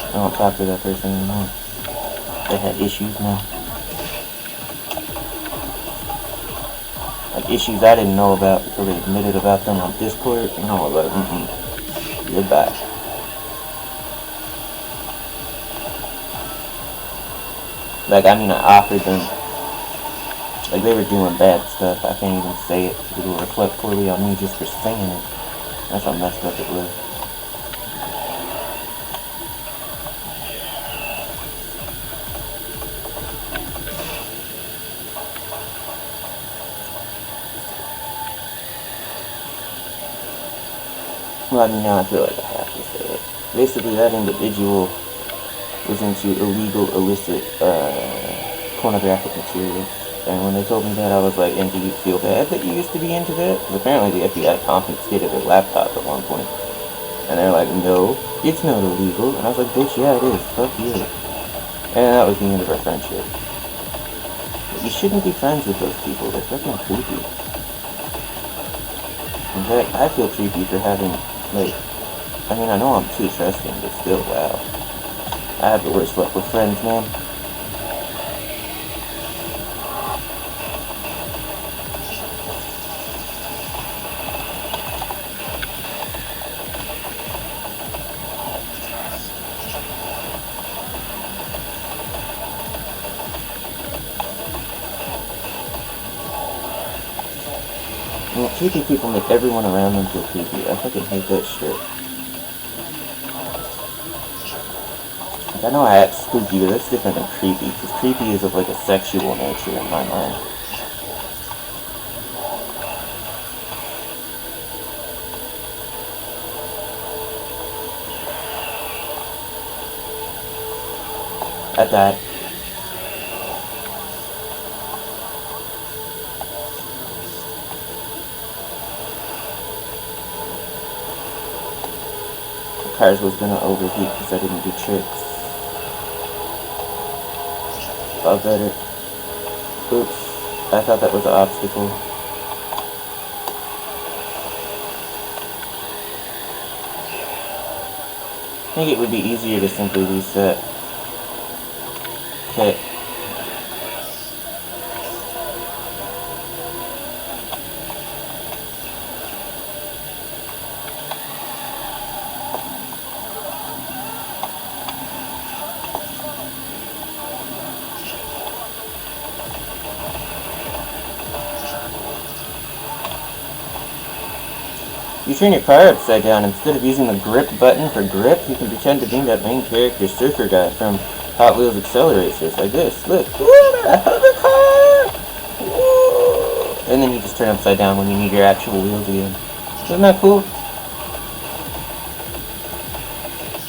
I don't talk to that person anymore. They had issues now. Like issues I didn't know about until they admitted about them on Discord, and I was like, goodbye. Like, I mean, I offered them, like, they were doing bad stuff. I can't even say it because it will reflect poorly on me just for saying it. That's how messed up it was. Well, I mean, now I feel like I have to say it. Basically, that individual was into illegal, illicit, pornographic material. And when they told me that, I was like, and do you feel bad that you used to be into that? Because apparently the FBI confiscated their laptop at one point. And they're like, no, it's not illegal. And I was like, bitch, yeah, it is. Fuck you. And that was the end of our friendship. But you shouldn't be friends with those people. They're fucking creepy. In fact, I feel creepy for having, like, I mean, I know I'm too trusting, but still, wow. I have the worst luck with friends, man. creepy people make everyone around them feel creepy. I fucking hate that shit. Like, I know I act spooky, but that's different than creepy, because creepy is of like a sexual nature in my mind. I died. The cars was gonna overheat because I didn't do tricks. I'll bet it. Oops. I thought that was an obstacle. I think it would be easier to simply reset. Okay. You turn your car upside down. Instead of using the grip button for grip, you can pretend to be that main character surfer guy from Hot Wheels Acceleracers, like this. Look. Woo, I have a car! Woo! And then you just turn upside down when you need your actual wheels again. Isn't that cool?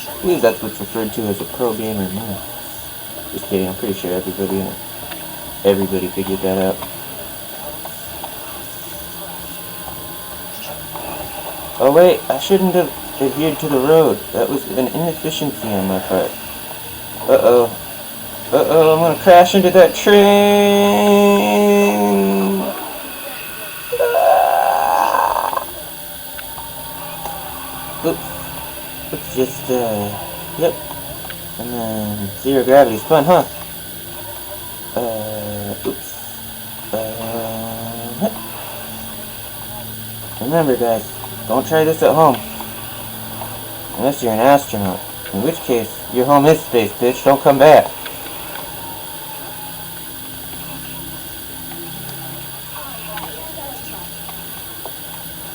I believe that's what's referred to as a pro gamer move. Just kidding, I'm pretty sure everybody figured that out. Oh wait, I shouldn't have adhered to the road. That was an inefficiency on my part. Uh-oh. Uh-oh, I'm gonna crash into that train! Ah! Oops. Let's just, yep. And then, zero gravity's fun, huh? Oops. Remember guys, don't try this at home. Unless you're an astronaut. In which case, your home is space, bitch. Don't come back.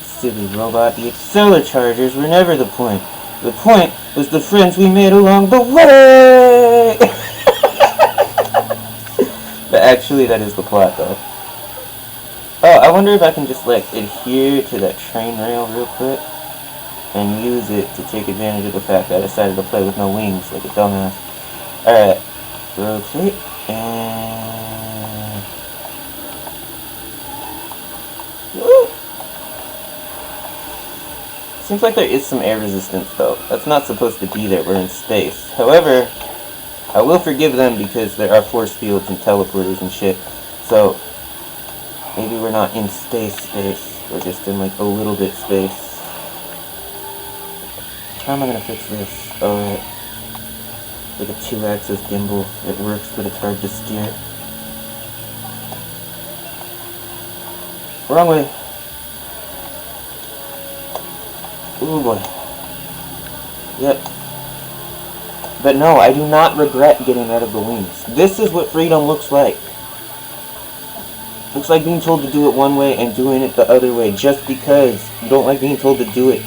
Silly robot. The accelerchargers were never the point. The point was the friends we made along the way! But actually, that is the plot, though. Oh, I wonder if I can just, like, adhere to that train rail real quick and use it to take advantage of the fact that I decided to play with no wings like a dumbass. Alright, rotate, and... Woo! Seems like there is some air resistance, though. That's not supposed to be there, we're in space. However, I will forgive them because there are force fields and teleporters and shit, so... maybe we're not in space, we're just in like a little bit space. How am I gonna fix this? Alright. Like a 2-axis gimbal. It works, but it's hard to steer. Wrong way. Ooh boy. Yep. But no, I do not regret getting rid of the wings. This is what freedom looks like. Looks like being told to do it one way and doing it the other way just because you don't like being told to do it.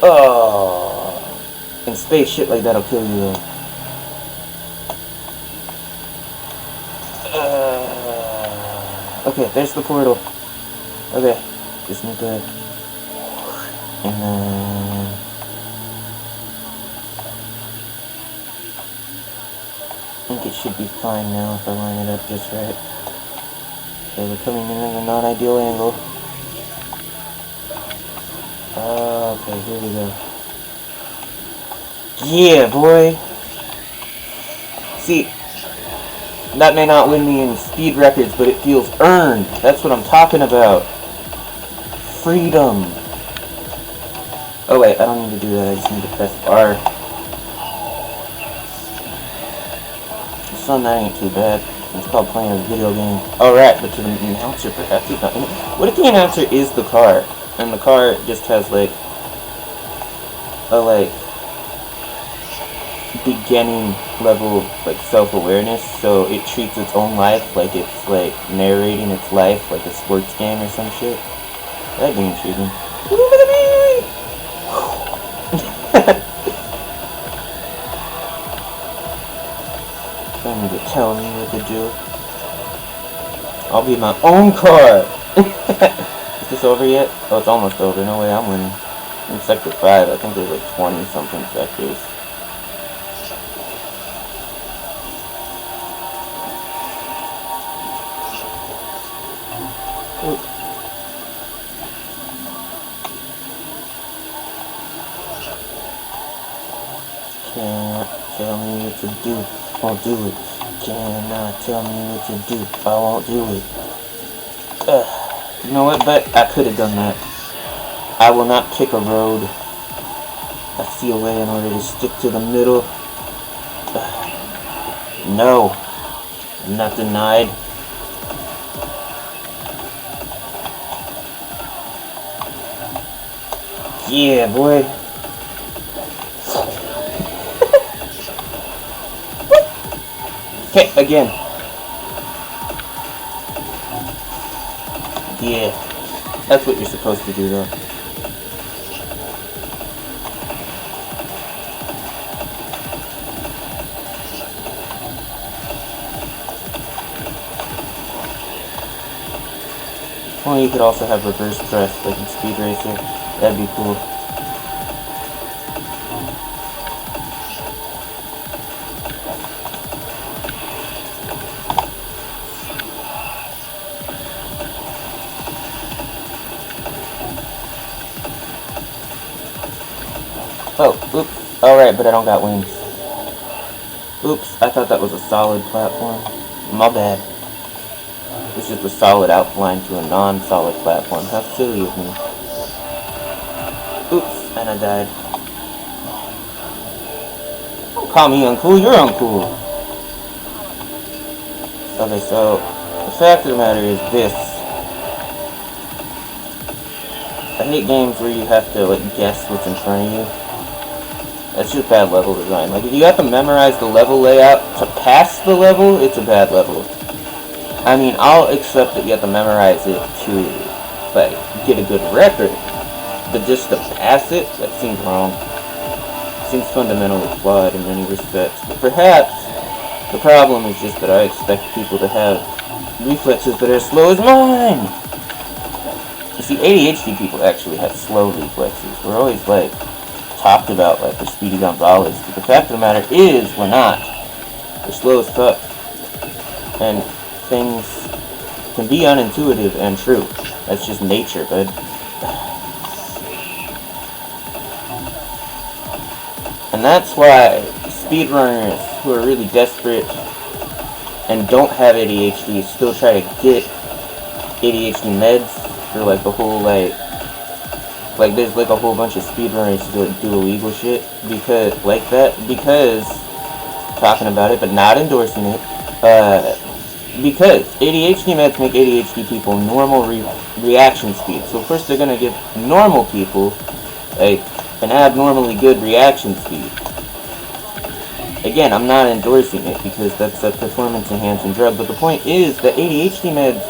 Oh, in space, shit like that'll kill you though. Okay, there's the portal. Okay, just need to, and then I think it should be fine now if I line it up just right. Okay, we're coming in at a non-ideal angle. Okay, here we go. Yeah, boy! See, that may not win me any speed records, but it feels earned. That's what I'm talking about. Freedom. Oh wait, I don't need to do that, I just need to press R. Son, that ain't too bad. It's called playing a video game. Alright, but to the announcer perhaps he's not in it. What if the announcer is the car? And the car just has like a beginning level like self-awareness, so it treats its own life like it's like narrating its life like a sports game or some shit. That'd be intriguing. Trying to tell me what to do. I'll be my own car. Is this over yet? Oh, it's almost over. No way, I'm winning. In sector 5, I think there's like 20 something sectors. Ooh. Can't tell me what to do, won't do it. Cannot tell me what to do, I won't do it. You know what, but I could have done that. I will not pick a road. I see a way in order to stick to the middle. No, I'm not denied. Yeah, boy. Okay, again. Yeah, that's what you're supposed to do, though. Or you could also have reverse thrust, like in Speed Racer. That'd be cool. Oh, oops. Alright, but I don't got wings. Oops, I thought that was a solid platform. My bad. It's just a solid outline to a non-solid platform. How silly of me. Oops, and I died. Don't call me uncool, you're uncool. Okay, so the fact of the matter is this. I hate games where you have to like guess what's in front of you. That's just bad level design. Like if you have to memorize the level layout to pass the level, it's a bad level. I mean, I'll accept that you have to memorize it to like get a good record, but just to pass it, that seems wrong. It seems fundamentally flawed in many respects. But perhaps the problem is just that I expect people to have reflexes that are as slow as mine. You see, ADHD people actually have slow reflexes. We're always like talked about like we're Speedy Gonzalez, but the fact of the matter is we're not. We're slow as fuck, and things can be unintuitive and true. That's just nature, bud. And that's why speedrunners who are really desperate and don't have ADHD still try to get ADHD meds for like the whole like there's like a whole bunch of speedrunners who do illegal shit because talking about it but not endorsing it, because ADHD meds make ADHD people normal reaction speed. So first they're gonna give normal people like an abnormally good reaction speed. Again, I'm not endorsing it because that's a performance enhancing drug, but the point is that ADHD meds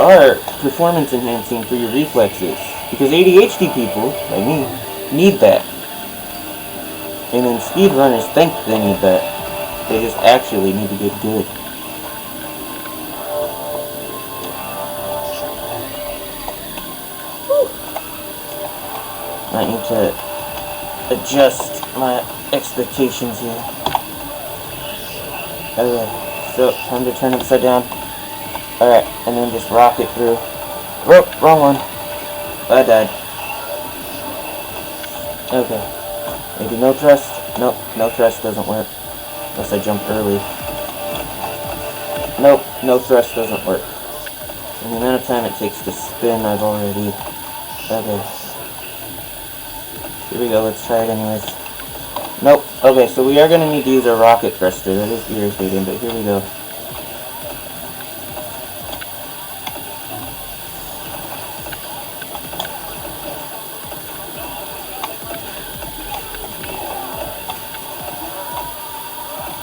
are performance enhancing for your reflexes. Because ADHD people, like me, need that. And then speedrunners think they need that. They just actually need to get good. Whew. I need to adjust my expectations here. Okay, so time to turn upside down. Alright, and then just rock it through. Oh, wrong one. I died. Okay. Maybe no thrust? Nope, no thrust doesn't work. Unless I jump early. Nope, no thrust doesn't work. And the amount of time it takes to spin, I've already... Okay. Here we go, let's try it anyways. Nope. Okay, so we are going to need to use our rocket thruster. That is irritating, but here we go.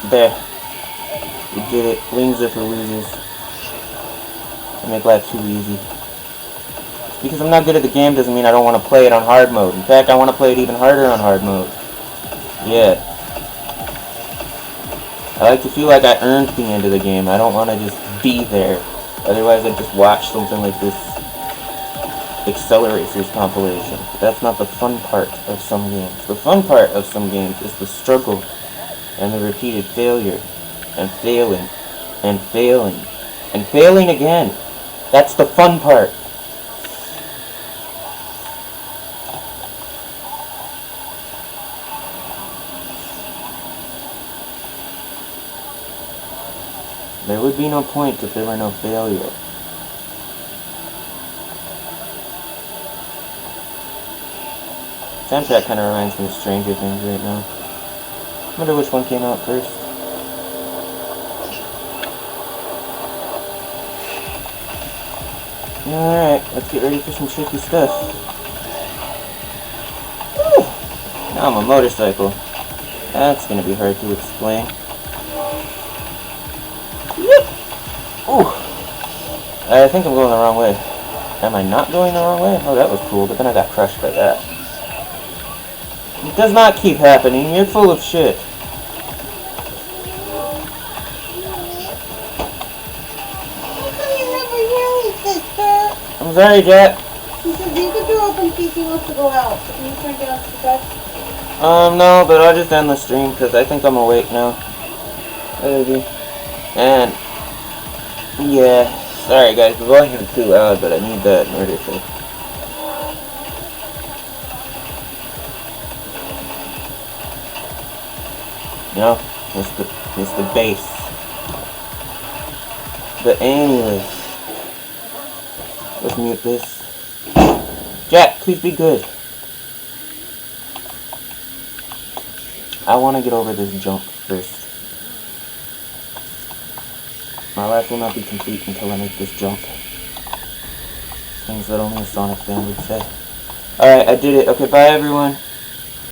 There. We did it. Wings are for losers. I make life too easy. Just because I'm not good at the game doesn't mean I don't want to play it on hard mode. In fact, I want to play it even harder on hard mode. Yeah. I like to feel like I earned the end of the game. I don't want to just be there. Otherwise, I'd just watch something like this Acceleracers compilation. But that's not the fun part of some games. The fun part of some games is the struggle and the repeated failure and failing and failing and failing again. That's the fun part. There would be no point if there were no failure. Soundtrack kind of reminds me of Stranger Things right now. Wonder which one came out first. Alright, let's get ready for some tricky stuff. Whew. Now I'm a motorcycle. That's gonna be hard to explain. Ooh. I think I'm going the wrong way. Am I not going the wrong way? Oh, that was cool, but then I got crushed by that. It does not keep happening. You're full of shit. I'm sorry, Jack. He says leave the door open in case he wants to go out. So can you turn down the bed? No, but I'll just end the stream because I think I'm awake now. Maybe. And yeah, sorry guys, the volume's too loud, but I need that in order to. You know, it's the bass. But anyways, let's mute this. Jack, please be good. I want to get over this jump first. My life will not be complete until I make this jump. Things that only a Sonic fan would say. Alright, I did it. Okay, bye everyone.